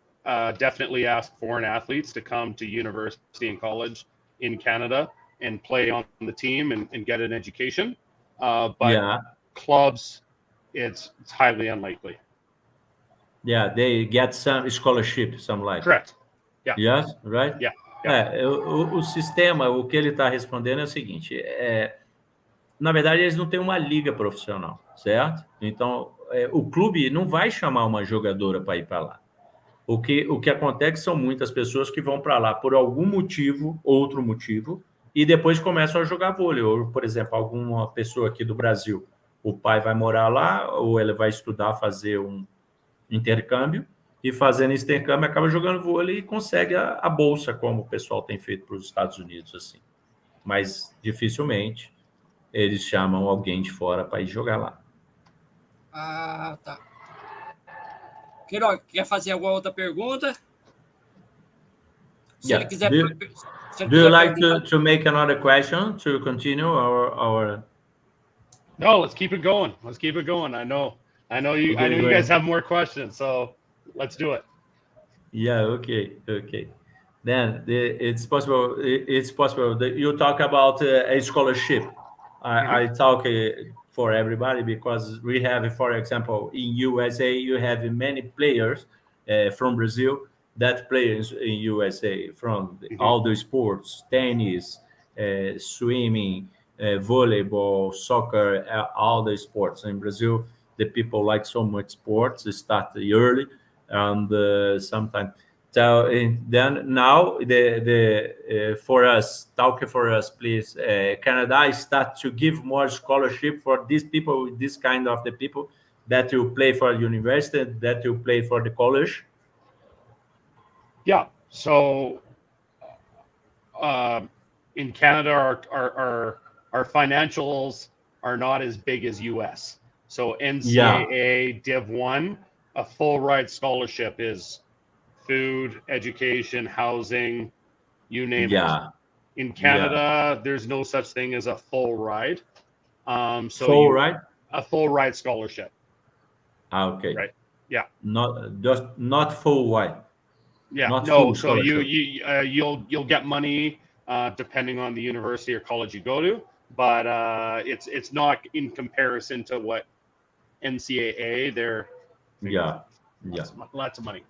definitely asked foreign athletes to come to university and college in Canada and play on the team and get an education. But clubs, it's highly unlikely. Yeah, they get some scholarship, some like. Correct. Yeah. Yes, right? Yeah. O sistema, o que ele está respondendo é o seguinte, na verdade, eles não têm uma liga profissional, certo? Então, o clube não vai chamar uma jogadora para ir para lá. O que acontece são muitas pessoas que vão para lá por algum motivo, outro motivo, e depois começam a jogar vôlei. Ou, por exemplo, alguma pessoa aqui do Brasil, o pai vai morar lá, ou ele vai estudar, fazer um intercâmbio, e fazendo esse intercâmbio acaba jogando vôlei e consegue a bolsa, como o pessoal tem feito para os Estados Unidos, assim. Mas, dificilmente, eles chamam alguém de fora para ir jogar lá. Ah, tá. Queiroga, quer fazer alguma outra pergunta? Se ele quiser... Do you like to make another question to continue our... No, let's keep it going. I know I know you guys have more questions, so let's do it. Yeah, okay. Then it's possible that you talk about a scholarship. I talk for everybody because we have, for example, in USA, you have many players from Brazil that play in USA from all the sports, tennis, swimming, volleyball, soccer, all the sports. In Brazil, the people like so much sports, they start early, and sometimes. So then now for us, talk for us, please. Canada start to give more scholarship for these people, this kind of the people that you play for university, that you play for the college. Yeah. So in Canada, our financials are not as big as US. So NCAA Div 1, a full ride scholarship is food, education, housing, you name it. In Canada, there's no such thing as a full ride. A full ride scholarship. Okay. Right. Yeah. Not full ride. Yeah. Not no. Full So scholarship. you'll get money depending on the university or college you go to, but it's not in comparison to what NCAA. They're lots of money.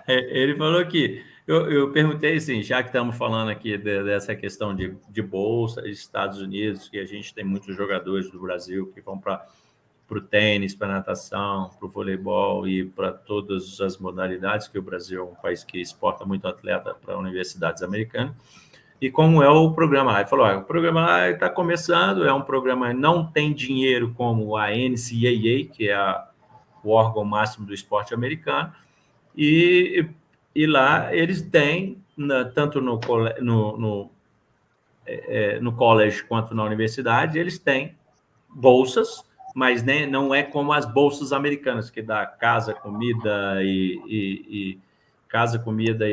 Ele falou que eu perguntei assim, já que estamos falando aqui dessa questão de bolsa dos Estados Unidos, que a gente tem muitos jogadores do Brasil que vão para o tênis, para a natação, para o voleibol e para todas as modalidades, que o Brasil é um país que exporta muito atleta para universidades americanas. E como é o programa lá? Ele falou, o programa lá está começando, é um programa que não tem dinheiro como a NCAA, que é o órgão máximo do esporte americano, e lá eles têm, tanto no college quanto na universidade, eles têm bolsas, mas não é como as bolsas americanas, que dá casa, comida e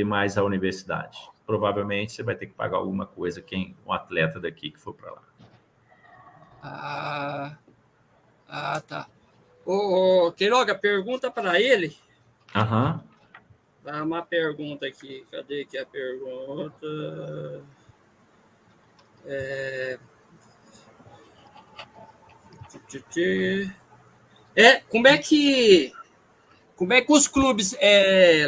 mais a universidade. Provavelmente você vai ter que pagar alguma coisa, um atleta daqui que for para lá. Tá. Queiroga, pergunta para ele. Dá uma pergunta aqui. Cadê que a pergunta? Como é que os clubes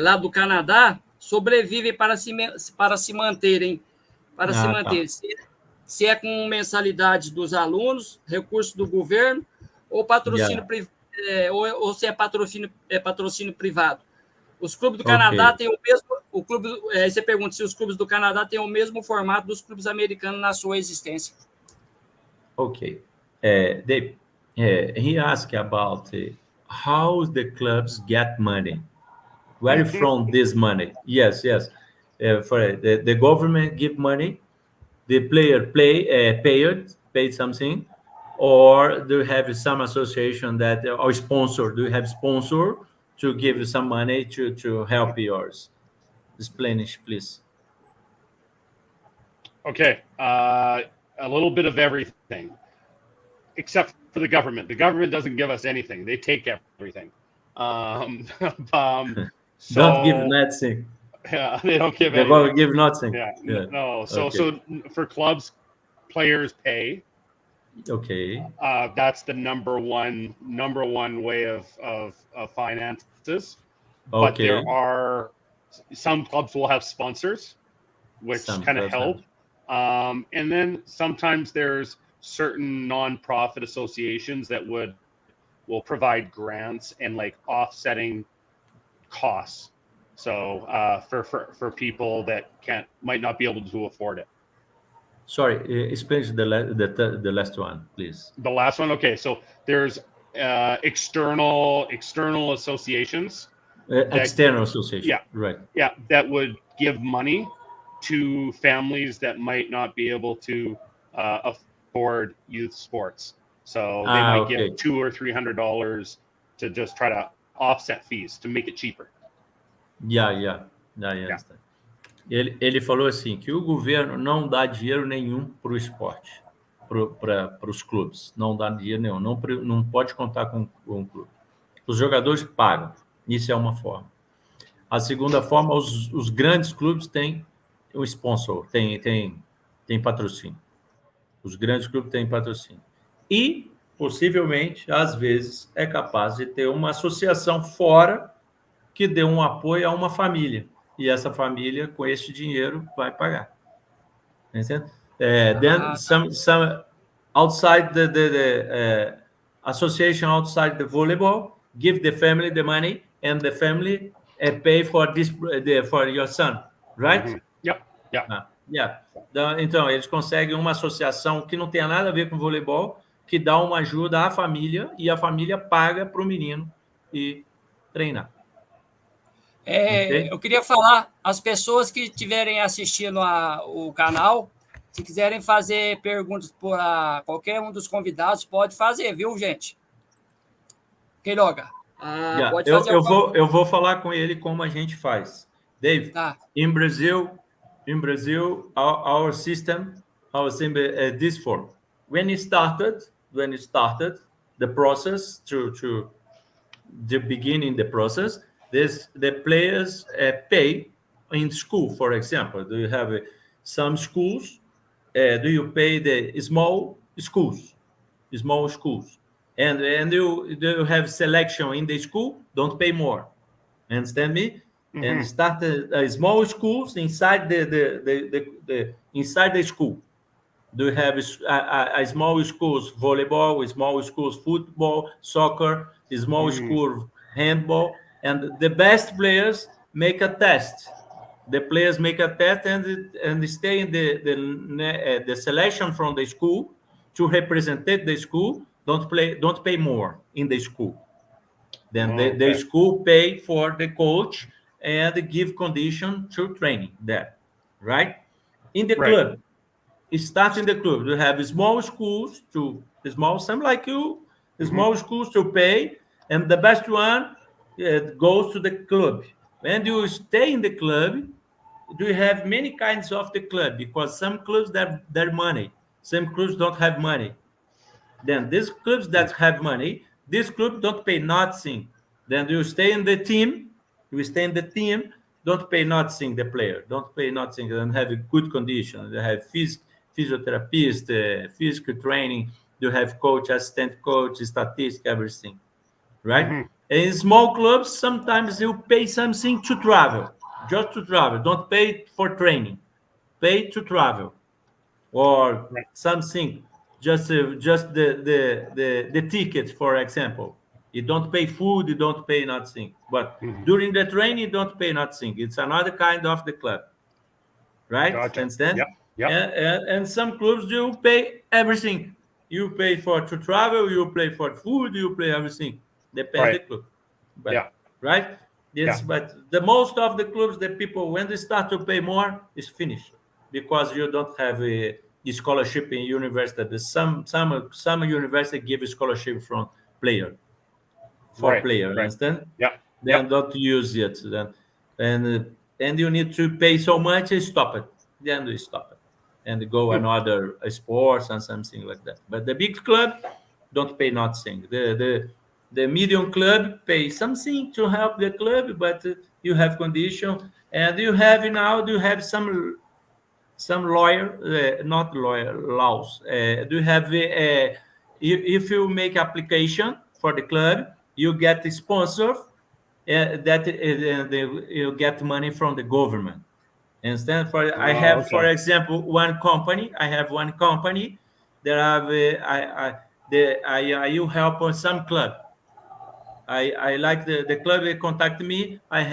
lá do Canadá sobrevivem para se manterem? Se é com mensalidade dos alunos, recurso do governo, ou patrocínio ou se é patrocínio privado. Os clubes do Canadá têm o mesmo. Você pergunta se os clubes do Canadá têm o mesmo formato dos clubes americanos na sua existência. Okay. Dave, he asked about how the clubs get money. Where from this money? Yes. For the government give money, the player paid something, or do you have some association that or sponsor? Do you have sponsor to give you some money to help yours? Explain it, please. Okay, a little bit of everything, except for the government. The government doesn't give us anything; they take everything. So, don't give nothing. Yeah, they don't give. They won't give nothing. Yeah. No. So for clubs, players pay. Okay. That's the number one way of finances. But there are some clubs will have sponsors, which kind of help. And then sometimes there's certain nonprofit associations that will provide grants and like offsetting costs. So for people that might not be able to afford it. Sorry, explain the last one, please. The last one, okay. So there's external associations. External association. Yeah. Right. Yeah, that would give money to families that might not be able to afford youth sports. So they might give $200 or $300 to just try to offset fees to make it cheaper. Yeah. Ele falou assim que o governo não dá dinheiro nenhum para o esporte, para os clubes. Não dá dinheiro nenhum. Não pode contar com o clube. Os jogadores pagam. Isso é uma forma. A segunda forma, os grandes clubes têm um sponsor, tem patrocínio. Os grandes clubes têm patrocínio. E, possivelmente, às vezes, é capaz de ter uma associação fora que dê um apoio a uma família. E essa família, com esse dinheiro, vai pagar. Entende? Then some outside the association outside the volleyball give the family the money and the family pay for for your son, right? Mm-hmm. Yep. Yeah. Então, eles conseguem uma associação que não tenha nada a ver com voleibol, que dá uma ajuda à família e a família paga para o menino ir treinar. Okay? Eu queria falar, as pessoas que estiverem assistindo o canal, se quiserem fazer perguntas para qualquer um dos convidados, pode fazer, viu, gente? Queiroga, pode fazer. Eu vou falar com ele como a gente faz. Dave, in Brazil, our system this form. When it started the process to the beginning the process, the players pay in school, for example. Do you have some schools? Do you pay the small schools? And do you have selection in the school? Don't pay more. Understand me? Mm-hmm. And start small schools inside inside the school. Do you have a small schools volleyball, small schools football, soccer, small school handball, and the best players make a test. The players make a test and stay in the selection from the school to represent the school. Don't pay more in the school. Then the school pay for the coach and give condition to training there, right? In the club, start in the club. You have small schools some like you, small schools to pay, and the best one goes to the club. When you stay in the club, do you have many kinds of the club? Because some clubs that their money, some clubs don't have money. Then these clubs that have money, these clubs don't pay nothing. Then you stay in the team. Don't pay nothing. The player don't pay nothing. And have a good condition. They have physiotherapist, physical training. You have coach, assistant coach, statistics, everything, right? Mm-hmm. In small clubs, sometimes you pay something to travel, just to travel. Don't pay for training. Pay to travel, or something. Just the ticket, for example. You don't pay food, you don't pay nothing. But during the training, you don't pay nothing. It's another kind of the club, right? Gotcha. Understand? Yep. And some clubs, you pay everything. You pay to travel, you pay for food, you pay everything. Depends the club. But, right? Yes, but the most of the clubs, the people, when they start to pay more, is finished. Because you don't have a scholarship in university. Some university give a scholarship from player. Understand? Then don't use it. And you need to pay so much, stop it. Then you stop it. And go another sports and something like that. But the big club don't pay nothing. The medium club pay something to help the club, but you have condition. And you have some laws. Do you have if you make application for the club, you get a sponsor you get money from the government. Understand? I have, for example, one company. That you help on some club. I like the club. They contact me. I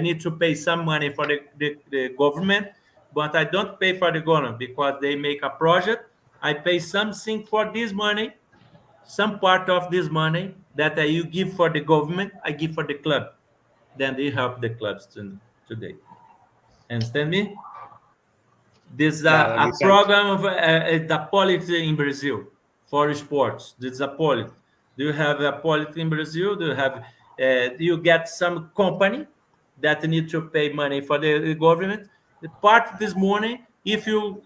need to pay some money for the government, but I don't pay for the government because they make a project. I pay something for this money, some part of this money that you give for the government, I give for the club. Then they help the clubs today. Understand me? This is a program of the politics in Brazil for sports. This is a politics. Do you have a politics in Brazil? Do you get some company that need to pay money for the government? The part of this money if you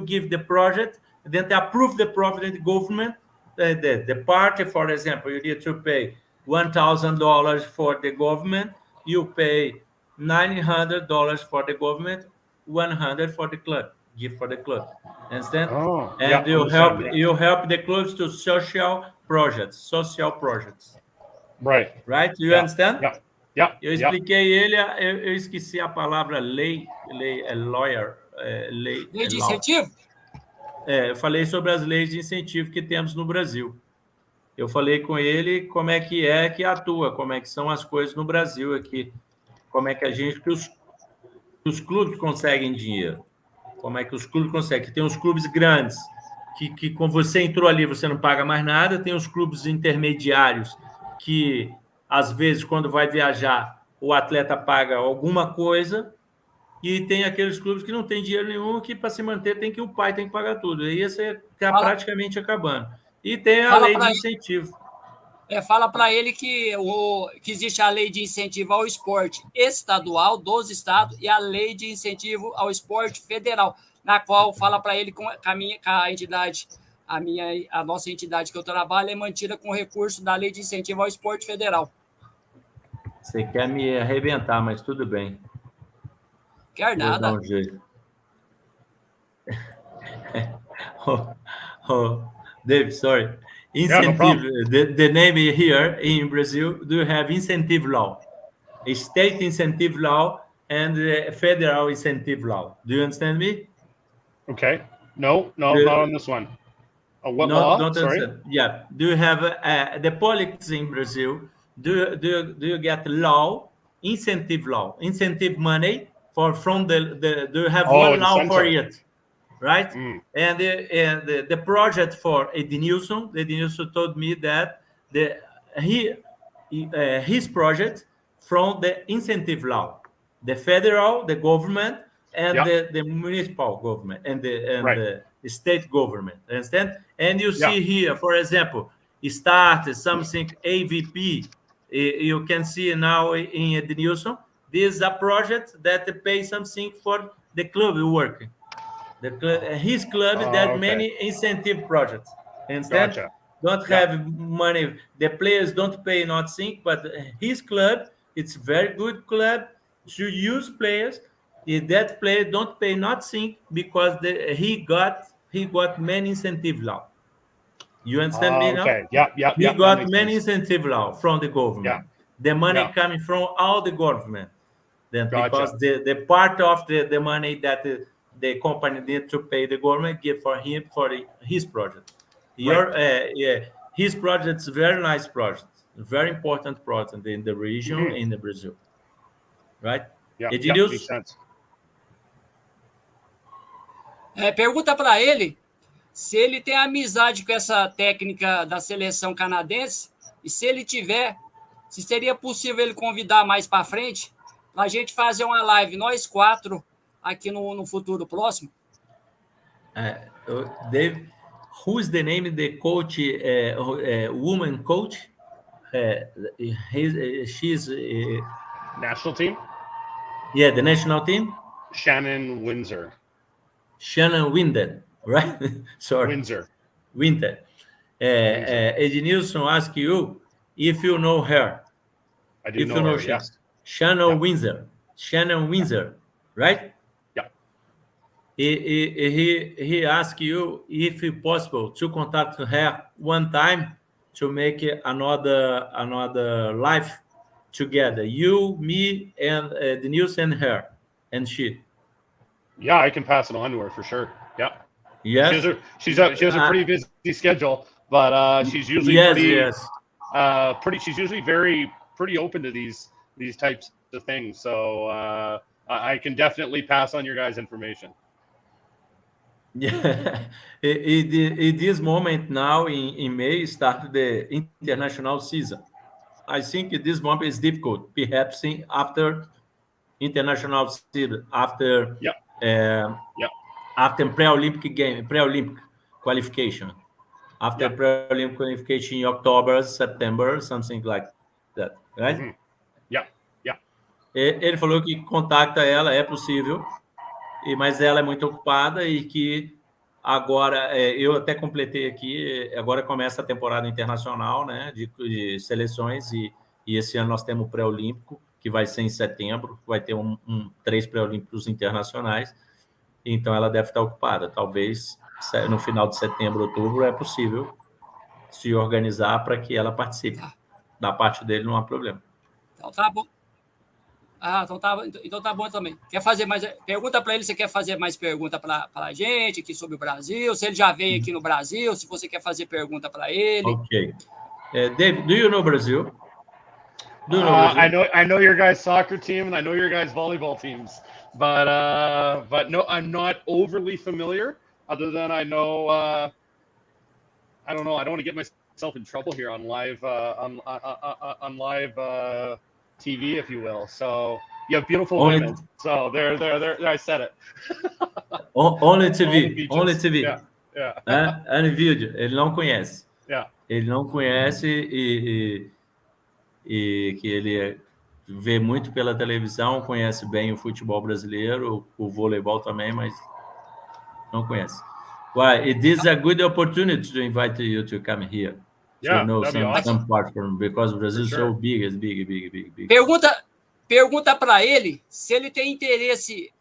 give the project, then they approve the project in the government, the party, for example, you need to pay $1,000 for the government, you pay $900 for the government, 100 for the club, give for the club. Understand? Oh, And yeah, you understand, help the clubs to social projects. Right. Right? You Yeah. understand? Yeah. Yeah. Eu Yeah. expliquei ele, eu esqueci a palavra lei é lawyer, lei Lei é de law. incentivo? Eu falei sobre as leis de incentivo que temos no Brasil. Eu falei com ele como é que atua, como é que são as coisas no Brasil aqui, como é que os clubes conseguem dinheiro, como é que os clubes conseguem. Tem os clubes grandes, que com você entrou ali, você não paga mais nada, tem os clubes intermediários, que às vezes, quando vai viajar, o atleta paga alguma coisa, e tem aqueles clubes que não tem dinheiro nenhum, que para se manter o pai tem que pagar tudo. E isso está praticamente acabando. E tem a lei de incentivo. Fala para ele que existe a lei de incentivo ao esporte estadual dos estados e a lei de incentivo ao esporte federal, na qual fala para ele com a entidade, a nossa entidade que eu trabalho é mantida com recurso da lei de incentivo ao esporte federal. Você quer me arrebentar, mas tudo bem. Quer nada. Vou dar um jeito. Dave, sorry. Incentive. Yeah, no the name here in Brazil, do you have incentive law? A state incentive law and a federal incentive law. Do you understand me? Okay. No, not on this one. What law? Don't Sorry. understand. Yeah. Do you have the politics in Brazil? Do you get law, incentive money from the do you have one law for it? Right? And the project for Ednilson told me that his project from the incentive law, the federal, the government, and the municipal government and the state government. Understand? And you see here, for example, start something AVP. You can see now in Ednilson, this is a project that pays something for the club working. His club that many incentive projects. Understand? Gotcha. Don't have money. The players don't pay nothing, but his club, it's very good club to use players. That player don't pay nothing because he got many incentive law. You understand me now? Okay. Yeah. He got many incentive law from the government. Yeah. The money coming from all the government. Then Gotcha. because the part of the money that the company need to pay the government give for him for his project. His project is very nice project, very important project in the region in the Brazil, right? Yeah, makes sense. Pergunta para ele se ele tem amizade com essa técnica da seleção canadense e se ele tiver, se seria possível ele convidar mais para frente para a gente fazer uma live nós quatro aqui no futuro próximo. Dave, who's the name of the coach, woman coach? She's national team? Yeah, the national team. Shannon Windsor, right? Sorry. Winter. Ednilson asked you if you know her. I do know her, yes. Shannon Windsor, right? Yeah. He asked you if it's possible to contact her one time to make another live together. You, me, and Denise and her and she. Yeah, I can pass it on to her for sure. Yeah. Yes. She has a pretty busy schedule, but she's usually she's usually pretty open to these types of things. So I can definitely pass on your guys' information. Yeah, in this moment now in May started the international season. I think at this moment is difficult. Perhaps after international season, after after pre-Olympic qualification, after pre-Olympic qualification in October, September, something like that, right? Mm-hmm. Yeah. Ele falou que contacta ela, é possível. mas ela é muito ocupada e que agora, eu até completei aqui, agora começa a temporada internacional, né, de seleções, e esse ano nós temos o pré-olímpico, que vai ser em setembro, vai ter 3 pré-olímpicos internacionais, então ela deve estar ocupada. Talvez no final de setembro, outubro, é possível se organizar para que ela participe. Da parte dele não há problema. Então tá bom. Então tá bom também. Quer fazer mais? Pergunta para ele se quer fazer mais pergunta para a gente aqui sobre o Brasil, se ele já veio aqui no Brasil, se você quer fazer pergunta para ele. Ok. Dave, do you know Brazil? Do you know Brazil? I know your guys' soccer team and I know your guys' volleyball teams, but no, I'm not overly familiar. Other than I know, I don't know. I don't want to get myself in trouble here on live on live TV, if you will. So you have beautiful women. So there. I said it. Only TV. Only TV. Yeah. And vídeo. Ele não conhece. Yeah. Ele não conhece e que ele vê muito pela televisão, conhece bem o futebol brasileiro, o voleibol também, mas não conhece. Well, it is a good opportunity to invite you to come here. Yeah, to know awesome. some part from, because Brazil is so big, it's big. Pergunta para ele se ele tem interesse,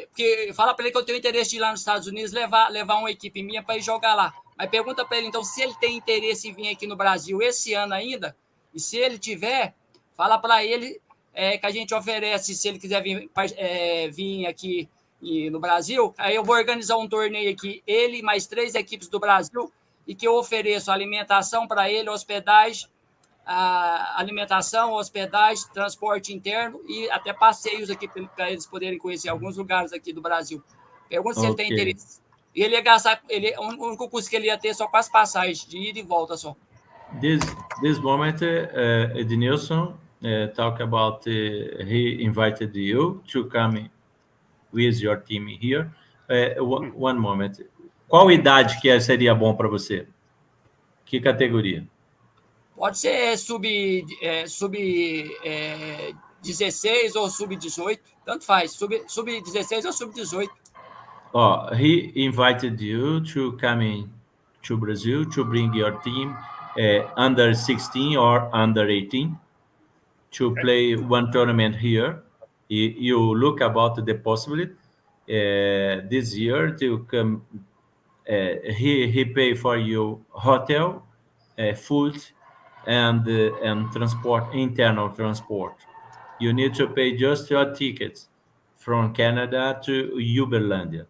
porque fala para ele que eu tenho interesse de ir lá nos Estados Unidos levar uma equipe minha para ir jogar lá. Mas pergunta para ele, então, se ele tem interesse em vir aqui no Brasil esse ano ainda, e se ele tiver, fala para ele que a gente oferece, se ele quiser vir aqui no Brasil, aí eu vou organizar um torneio aqui, ele e mais 3 equipes do Brasil, e que eu ofereço alimentação para ele, hospedagem, transporte interno e até passeios aqui para eles poderem conhecer alguns lugares aqui do Brasil. Pergunta se ele tem interesse. E ele ia gastar, o único custo que ele ia ter só com as passagens, de ida e volta só. This moment, Ednilson talk about he invited you to come with your team here. One moment. Qual idade que seria bom para você? Que categoria? Pode ser sub-16 ou sub-18, tanto faz. Sub-16 ou sub-18. He invited you to come to Brazil to bring your team under 16 or under 18 to play one tournament here. You look about the possibility this year to come. He pay for you hotel, food, and transport, internal transport. You need to pay just your tickets from Canada to Uberlandense,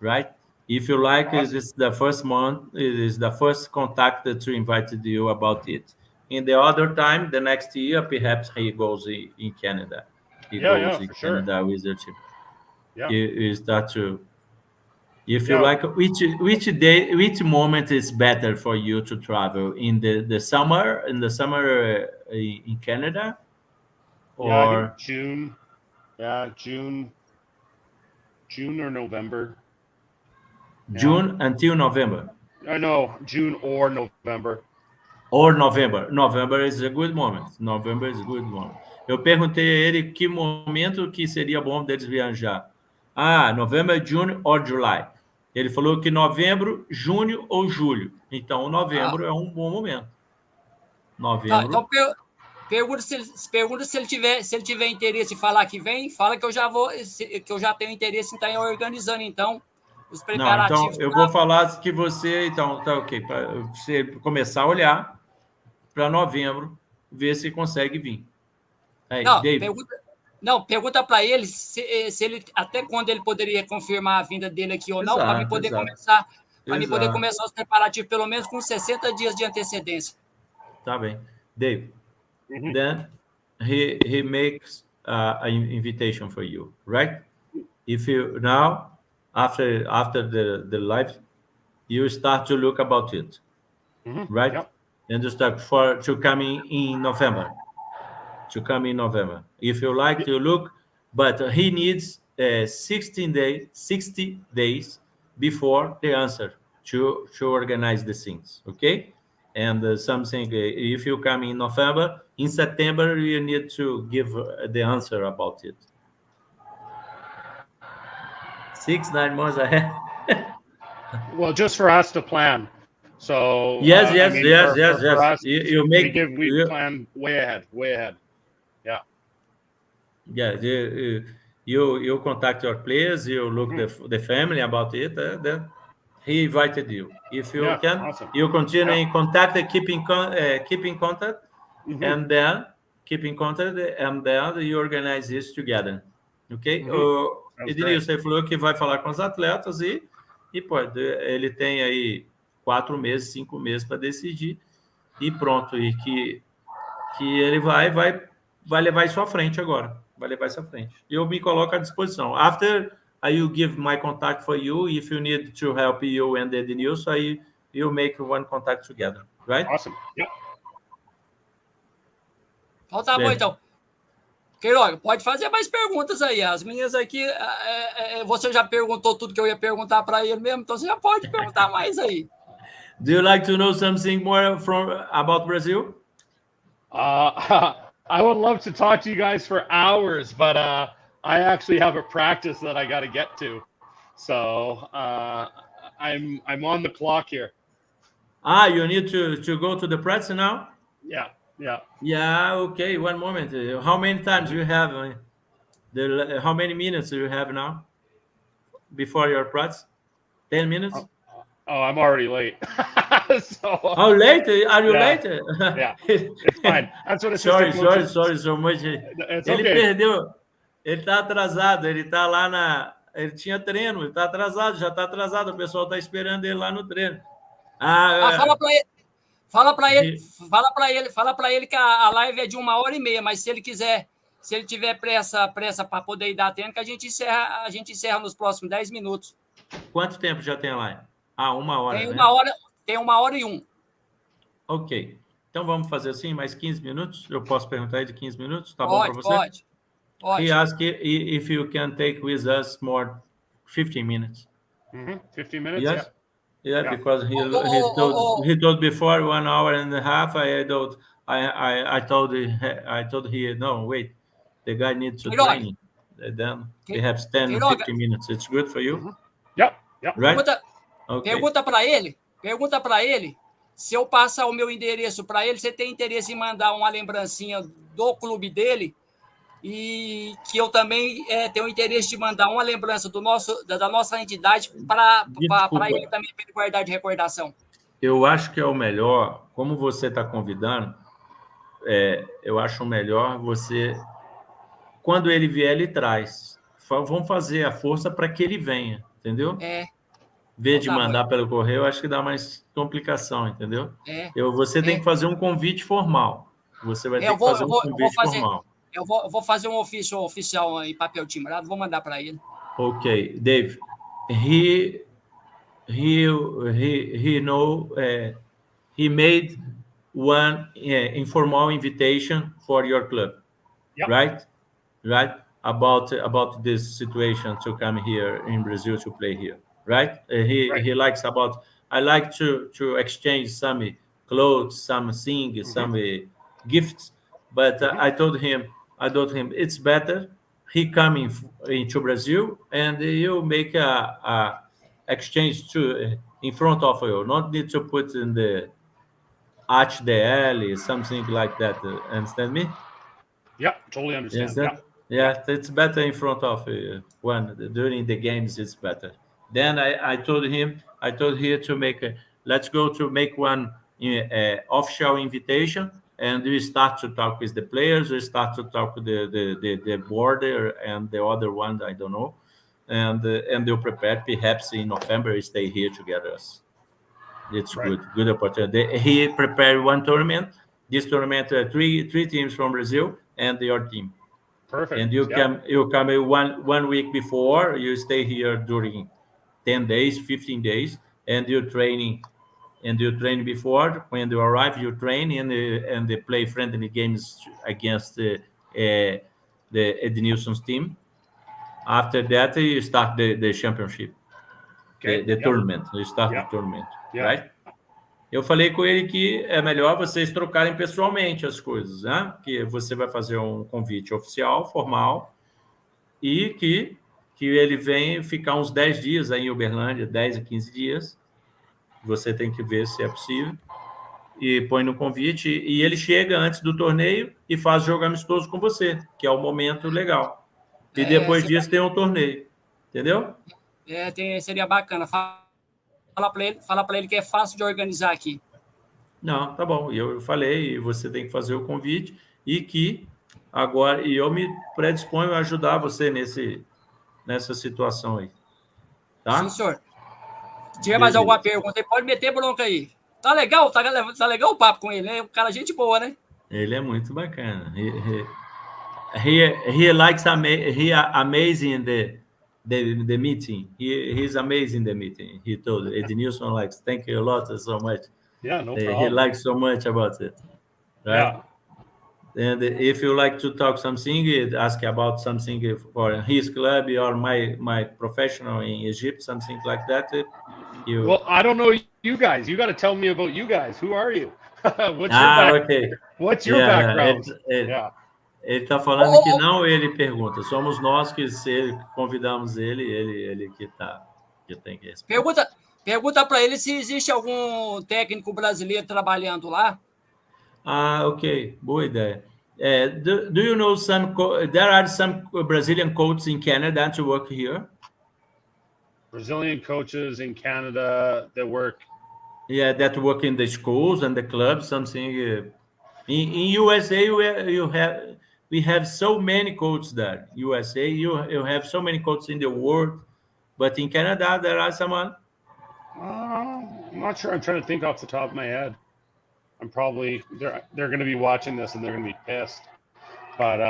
right? If you like, awesome. This is the first month. It is the first contact to invite you about it. In the other time, the next year, perhaps he goes in Canada. He goes in Canada with the team. Yeah, you start to. If you like, which moment is better for you to travel in the summer? In the summer in Canada, or June? Yeah, June or November. June until November. I know, June or November. Or November. November is a good moment. November is a good moment. Eu perguntei a ele que momento que seria bom deles viajar. November, June or July. Ele falou que novembro, junho ou julho. Então, novembro é um bom momento. Novembro. Então, pergunta se ele tiver interesse em falar que vem, fala que eu já tenho interesse em estar organizando, então, os preparativos. Então, eu vou falar que você, então, tá ok, para você começar a olhar para novembro, ver se consegue vir. Pergunta para ele se ele até quando ele poderia confirmar a vinda dele aqui ou não, para mim poder começar os preparativos pelo menos com 60 dias de antecedência. Tá bem. Dave, then he makes an invitation for you, right? If you now after the live, you start to look about it, right? Yep. And you start to come in November. To come in November, if you like to look, but he needs 60 days before the answer to organize the things, okay? And something, if you come in November, in September you need to give the answer about it. 6-9 months ahead. Well, just for us to plan. So yes. For us, You make we plan way ahead. Yeah. Yeah, you contact your players, you look the family about it, then he invited you. If you can, awesome. you continue in contact, keep in contact, and then you organize this together. Ok? O Ednilson, ele falou que vai falar com os atletas e pode, ele tem aí 4 meses, 5 meses para decidir e pronto, e que ele vai levar isso à frente agora. Vai levar isso à frente. Eu me coloco à disposição. After I will give my contact for you. If you need to help you and the news, you make one contact together. Right? Awesome. Yeah. Então tá bom, então. Queiroga, pode fazer mais perguntas aí. As meninas aqui, você já perguntou tudo que eu ia perguntar para ele mesmo, então você já pode perguntar mais aí. Do you like to know something more about Brazil? I would love to talk to you guys for hours, but I actually have a practice that I got to get to, so I'm on the clock here. You need to go to the practice now? Yeah. Yeah. Okay. One moment. How many times do you have? How many minutes do you have now before your practice? 10 minutes. Oh, I'm already late. So, how late? Are you late? Yeah, it's fine. That's what it's sorry so much. It's ele okay. Perdeu. Ele tá atrasado. Ele tá lá ele tinha treino. Ele tá atrasado. Já tá atrasado. O pessoal tá esperando ele lá no treino. Fala para ele que a live é de 1h30, mas se ele tiver pressa para poder ir dar tempo, a gente encerra nos próximos 10 minutos. Quanto tempo já tem a live? 1 hora. Tem 1h01. Ok. Então vamos fazer assim, mais 15 minutos? Eu posso perguntar aí de 15 minutos? Tá bom para você? Pode. He asked if you can take with us more 15 minutes. 15 minutes? Yes? Yeah, because he told before 1 hour and a half. I told he no, wait, the guy needs to train. Then perhaps 10 or 15 minutes. It's good for you? Yep. Right? Pergunta para ele se eu passar o meu endereço para ele, você tem interesse em mandar uma lembrancinha do clube dele e que eu também tenho interesse de mandar uma lembrança da nossa entidade para ele também para ele guardar de recordação. Eu acho que é o melhor, como você está convidando, eu acho melhor você, quando ele vier, ele traz. Vamos fazer a força para que ele venha, entendeu? Vez de mandar pelo correio, eu acho que dá mais complicação, entendeu? Você tem que fazer um convite formal. Você vai ter que fazer um convite formal. Eu vou fazer um ofício oficial em papel timbrado, vou mandar para ele. Ok, Dave. He made one informal invitation for your club, right? About this situation to come here in Brazil to play here, right? He likes I like to exchange some clothes, some things, some gifts, but I told him it's better he coming into Brazil and you make a exchange in front of you. Not need to put in the HDL, something like that. Understand me? Yeah, totally understand. Yeah, it's better in front of one during the games. It's better. Then I told him to make let's go to make one official invitation, and we start to talk with the players. We start to talk with the border and the other one I don't know, and they'll prepare. Perhaps in November we stay here together. It's good opportunity. He prepared one tournament. This tournament, three teams from Brazil and your team. Perfect. And you come 1 week before. You stay here during 10 days, 15 days, and you train before. When you arrive, you train and they play friendly games against the Ednilson's team. After that, you start the championship, the tournament. You start the tournament, right? Eu falei com ele que é melhor vocês trocarem pessoalmente as coisas, né? Que você vai fazer um convite oficial, formal, e que que ele vem ficar uns 10 dias aí em Uberlândia, 10 a 15 dias. Você tem que ver se é possível. E põe no convite. E ele chega antes do torneio e faz jogo amistoso com você, que é o momento legal. E depois disso tem um torneio. Entendeu? Seria bacana. Fala para ele que é fácil de organizar aqui. Não, tá bom. Eu falei, você tem que fazer o convite e que agora eu me predisponho a ajudar você nessa situação aí. Tá? Sim, senhor. Se tiver mais alguma pergunta, pode meter bronca aí. Tá legal o papo com ele, né? Um cara gente boa, né? Ele é muito bacana. He likes amazing the meeting. He's amazing the meeting. He told Ednilson likes. Thank you a lot so much. Yeah, no problem. He likes so much about it. Right? Yeah. And if you like to talk something, ask about something for his club or my professional in Egypt, something like that. Well, I don't know you guys. You got to tell me about you guys. Who are you? What's your background? Ele está falando que não, ele pergunta. Somos nós que convidamos ele que tem que responder. Pergunta para ele se existe algum técnico brasileiro trabalhando lá. Ok. Boa ideia. Do you know there are some Brazilian coaches in Canada to work here? Brazilian coaches in Canada that work. Yeah, that work in the schools and the clubs. Something in USA, we have so many coaches there. USA, you have so many coaches in the world, but in Canada there are someone. I'm not sure. I'm trying to think off the top of my head. I'm probably they're going to be watching this and they're going to be pissed. But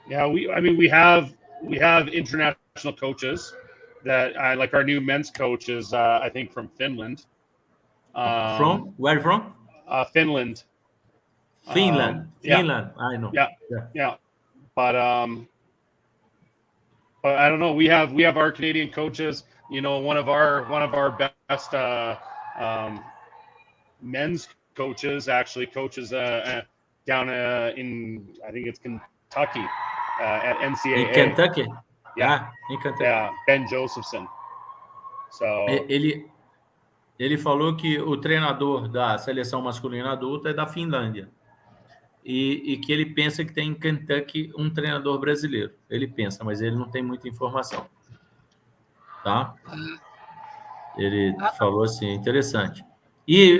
yeah, we have international coaches that like our new men's coach is I think from Finland. From where from? Finland. Finland. Finland. I know. Yeah. But I don't know. We have our Canadian coaches. You know, one of our best men's coaches actually coaches down in I think it's Kentucky at NCAA. In Kentucky. Yeah, in Kentucky. Yeah, Ben Josephson. So ele falou que o treinador da seleção masculina adulta é da Finlândia e que ele pensa que tem em Kentucky um treinador brasileiro. Ele pensa, mas ele não tem muita informação. Tá? Ele falou assim, interessante. E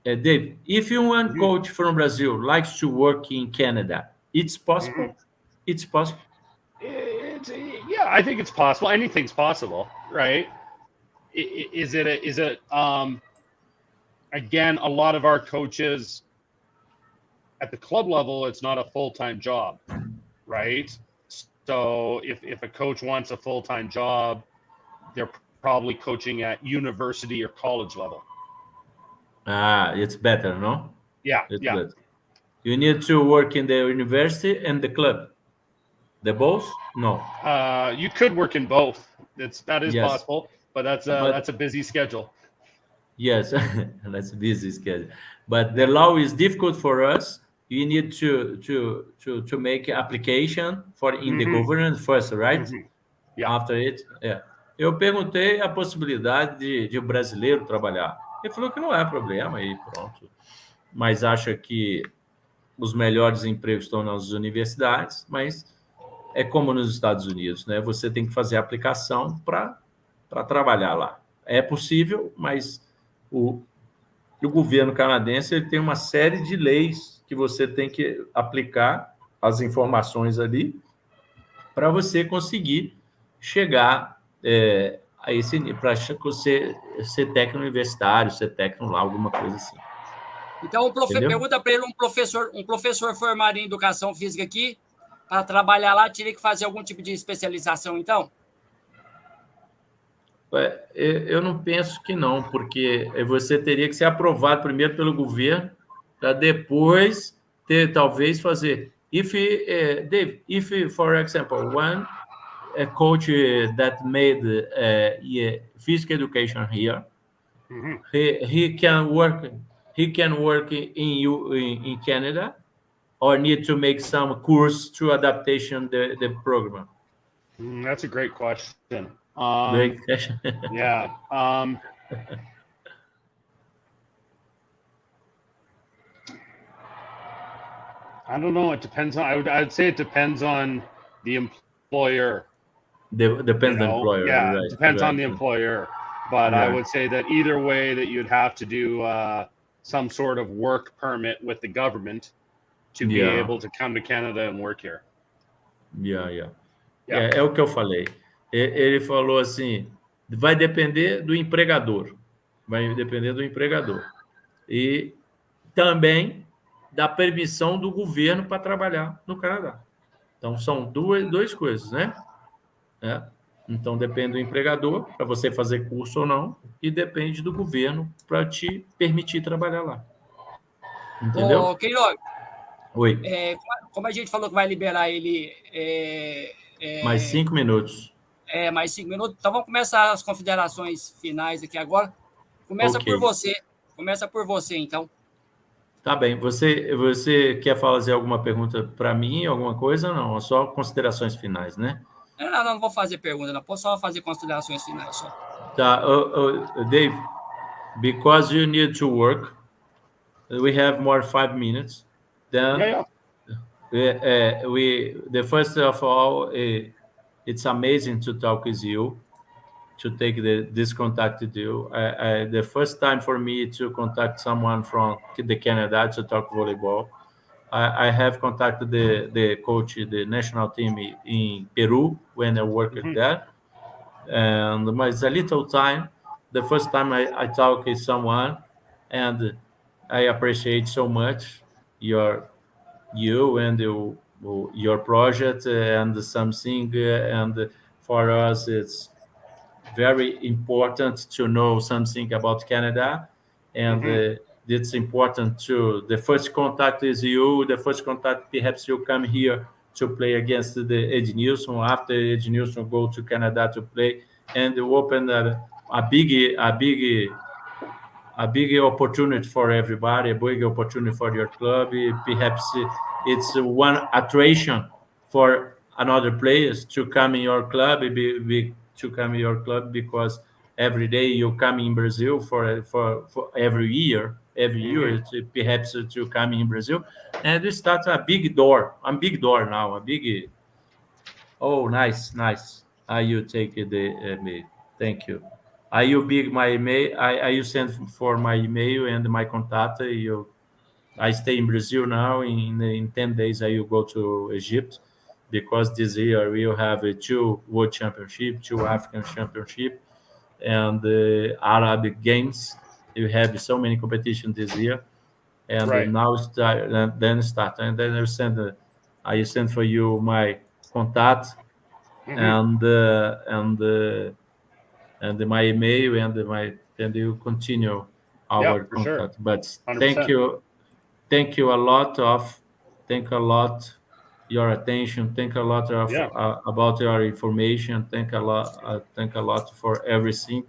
Dave, if one coach from Brazil likes to work in Canada, it's possible. It's possible. Yeah, I think it's possible. Anything's possible, right? Is it again, a lot of our coaches at the club level, it's not a full-time job, right? So if a coach wants a full-time job, they're probably coaching at university or college level. It's better, no? Yeah, it's yeah. Better. You need to work in the university and the club. The both? No. You could work in both. That is yes. possible, but that's a busy schedule. Yes, that's a busy schedule. But the law is difficult for us. You need to make an application for in the governance first, right? Yeah. After it, yeah. Eu perguntei a possibilidade de um brasileiro trabalhar. Ele falou que não é problema e pronto. Mas acha que os melhores empregos estão nas universidades, mas é como nos Estados Unidos, né? Você tem que fazer a aplicação para trabalhar lá. É possível, mas o governo canadense ele tem uma série de leis que você tem que aplicar as informações ali para você conseguir chegar a esse nível, para ser técnico universitário, ser técnico lá, alguma coisa assim. Então, pergunta para ele, um professor formado em educação física aqui, para trabalhar lá, teria que fazer algum tipo de especialização, então? Eu não penso que não, porque você teria que ser aprovado primeiro pelo governo, para depois talvez fazer. Dave, if for example, one coach that made physical education here, he can work in Canada or need to make some course to adaptation the program? That's a great question. Great question. Yeah. I don't know. It depends on. I'd say it depends on the employer. Depends on the employer. Yeah, Right, it depends on the right. employer. But I would say that either way, that you'd have to do some sort of work permit with the government to be able to come to Canada and work here. É o que eu falei. Ele falou assim, vai depender do empregador. Vai depender do empregador. E também da permissão do governo para trabalhar no Canadá. Então, são duas coisas, né? Então, depende do empregador, para você fazer curso ou não, e depende do governo para te permitir trabalhar lá. Entendeu? Ô, Queiroga, Oi. Como a gente falou que vai liberar ele... mais 5 minutos. Mais 5 minutos. Então, vamos começar as considerações finais aqui agora. Começa por você. Começa por você, então. Tá bem. Você quer fazer alguma pergunta para mim, alguma coisa? Não, só considerações finais, né? Não vou fazer pergunta, não. Posso só fazer considerações finais só. Tá. Dave, because you need to work, we have more 5 minutes. Then the first of all, it's amazing to talk with you, to take this contact with you. The first time for me to contact someone from the Canada to talk volleyball. I have contacted the coach, the national team in Peru when I worked there. And it's a little time. The first time I talk with someone, and I appreciate so much you and your project and something. And for us, it's very important to know something about Canada, and it's important to the first contact is you. The first contact, perhaps you come here to play against the Ednilson. After Ednilson go to Canada to play, and open a big opportunity for everybody, a big opportunity for your club. Perhaps it's one attraction for another players to come in your club. To come in your club because every day you come in Brazil for every year. It's perhaps to come in Brazil, and we start a big door now. Nice. You take the thank you. You big my email. You send for my email and my contact. I stay in Brazil now. In 10 days, I will go to Egypt because this year we will have 2 World Championship, 2 African Championship, and the Arab Games. You have so many competitions this year, and now start. And then I send for you my contact and my email and you continue our contact. Sure. But 100%. Thank you a lot your attention. Thank a lot about your information. Thank a lot for everything.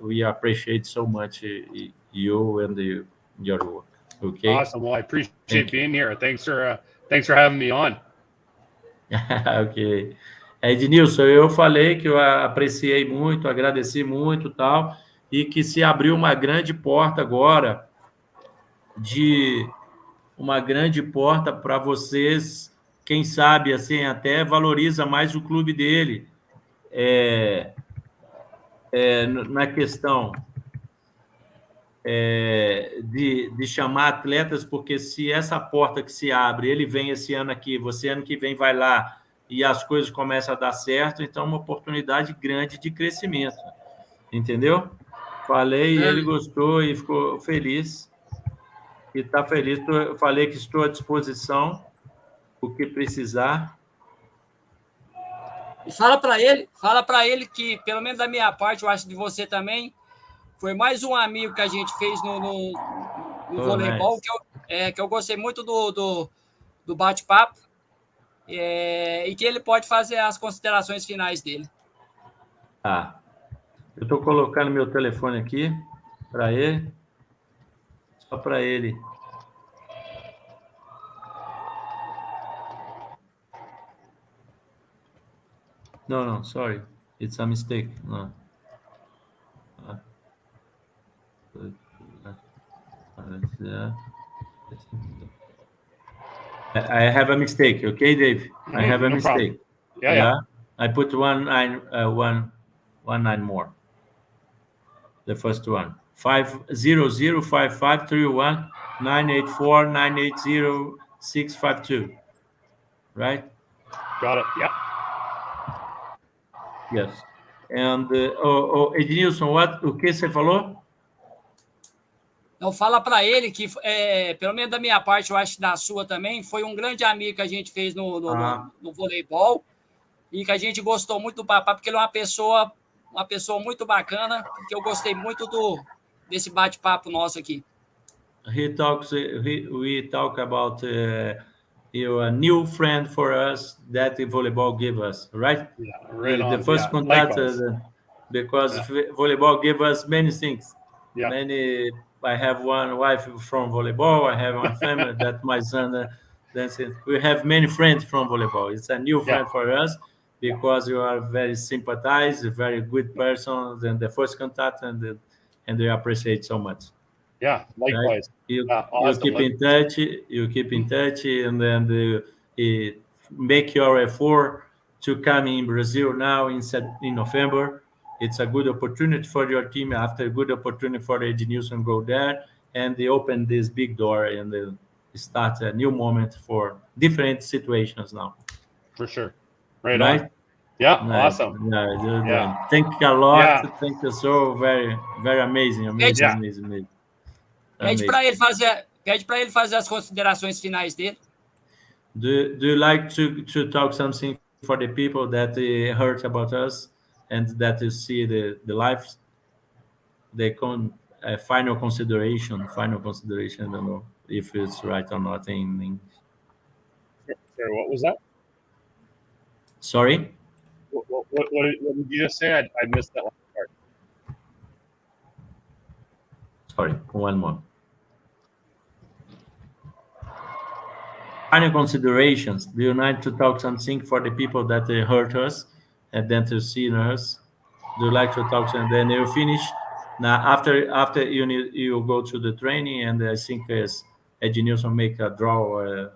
We appreciate so much you and your work. Okay. Awesome. Well, I appreciate being here. Thanks for having me on. Ok. Ednilson, eu falei que eu apreciei muito, agradeci muito, tal, e que se abriu uma grande porta agora para vocês, quem sabe, assim, até valoriza mais o clube dele na questão de chamar atletas, porque se essa porta que se abre, ele vem esse ano aqui, você ano que vem vai lá e as coisas começam a dar certo, então é uma oportunidade grande de crescimento, entendeu? Falei, ele gostou e ficou feliz. E está feliz. Falei que estou à disposição, o que precisar. E fala para ele que, pelo menos da minha parte, eu acho de você também, foi mais um amigo que a gente fez no voleibol, nice. que eu gostei muito do bate-papo, e que ele pode fazer as considerações finais dele. Eu estou colocando meu telefone aqui para ele. Só para ele. No, sorry. It's a mistake. No. I have a mistake, okay, Dave? I have a No problem. mistake. Yeah. I put 1 9 more. The first one. 5005531984980 right? Got it. Yeah. Yes. And Ednilson, o que você falou? Então, fala para ele que, pelo menos da minha parte, eu acho que da sua também, foi um grande amigo que a gente fez no voleibol e que a gente gostou muito do Papá, porque ele é uma pessoa muito bacana, que eu gostei muito desse bate-papo nosso aqui. We talk about a new friend for us that the volleyball give us, right? Yeah, right on. The first Yeah, contact, because volleyball give us many things. Yeah. I have one wife from volleyball. I have one family that my son dances. We have many friends from volleyball. It's a new friend for us because you are very sympathized, very good person, and the first contact, and we appreciate so much. Yeah, likewise. Right? Awesome. You keep in touch, and then make your effort to come in Brazil now in November. It's a good opportunity for your team. After a good opportunity for Ednilson go there, and they open this big door and they start a new moment for different situations now. For sure. Right on. Yeah, awesome. Thank you a lot. Yeah. Thank you so very, very amazing. Amazing. Pede para ele fazer as considerações finais dele. Do you like to talk something for the people that heard about us and that you see the lives? Final consideration. I don't know if it's right or not in English. Sorry, what was that? Sorry? What did you just say? I missed that last part. Sorry, one more. Final considerations. Do you like to talk something for the people that hurt us and then to see us? Do you like to talk and then you finish? Now after you go to the training, and I think as Ednilson make a draw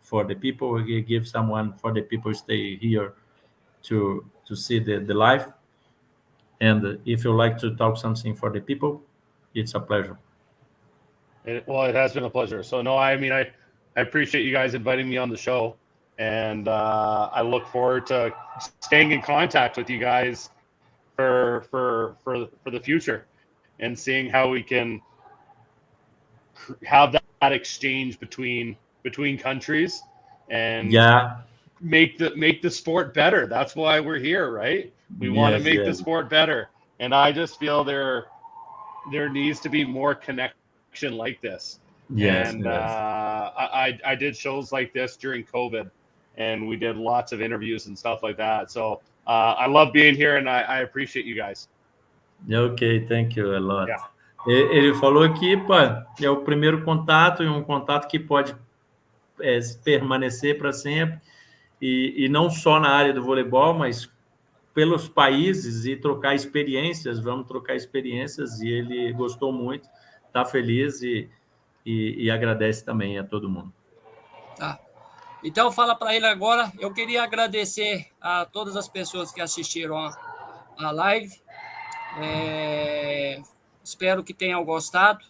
for the people, we give someone for the people stay here to see the life. And if you like to talk something for the people, it's a pleasure. It has been a pleasure. So no, I mean I appreciate you guys inviting me on the show, and I look forward to staying in contact with you guys for the future, and seeing how we can have that exchange between countries and make the sport better. That's why we're here, right? We want to make the sport better, and I just feel there needs to be more connection like this. I did shows like this during COVID, and we did lots of interviews and stuff like that. So I love being here, and I appreciate you guys. Okay, thank you a lot. Yeah. Ele falou aqui, é o primeiro contato, e um contato que pode permanecer para sempre, e não só na área do voleibol, mas pelos países, e trocar experiências. Vamos trocar experiências, e ele gostou muito, está feliz e agradece também a todo mundo. Tá. Então, fala para ele agora. Eu queria agradecer a todas as pessoas que assistiram a live. Espero que tenham gostado,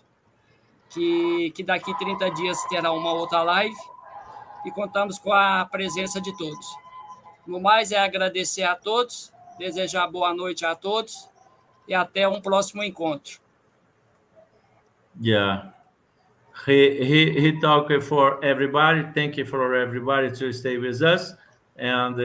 que daqui 30 dias terá uma outra live, e contamos com a presença de todos. No mais, agradecer a todos, desejar boa noite a todos, e até um próximo encontro. Yeah. He talked for everybody. Thank you for everybody to stay with us. And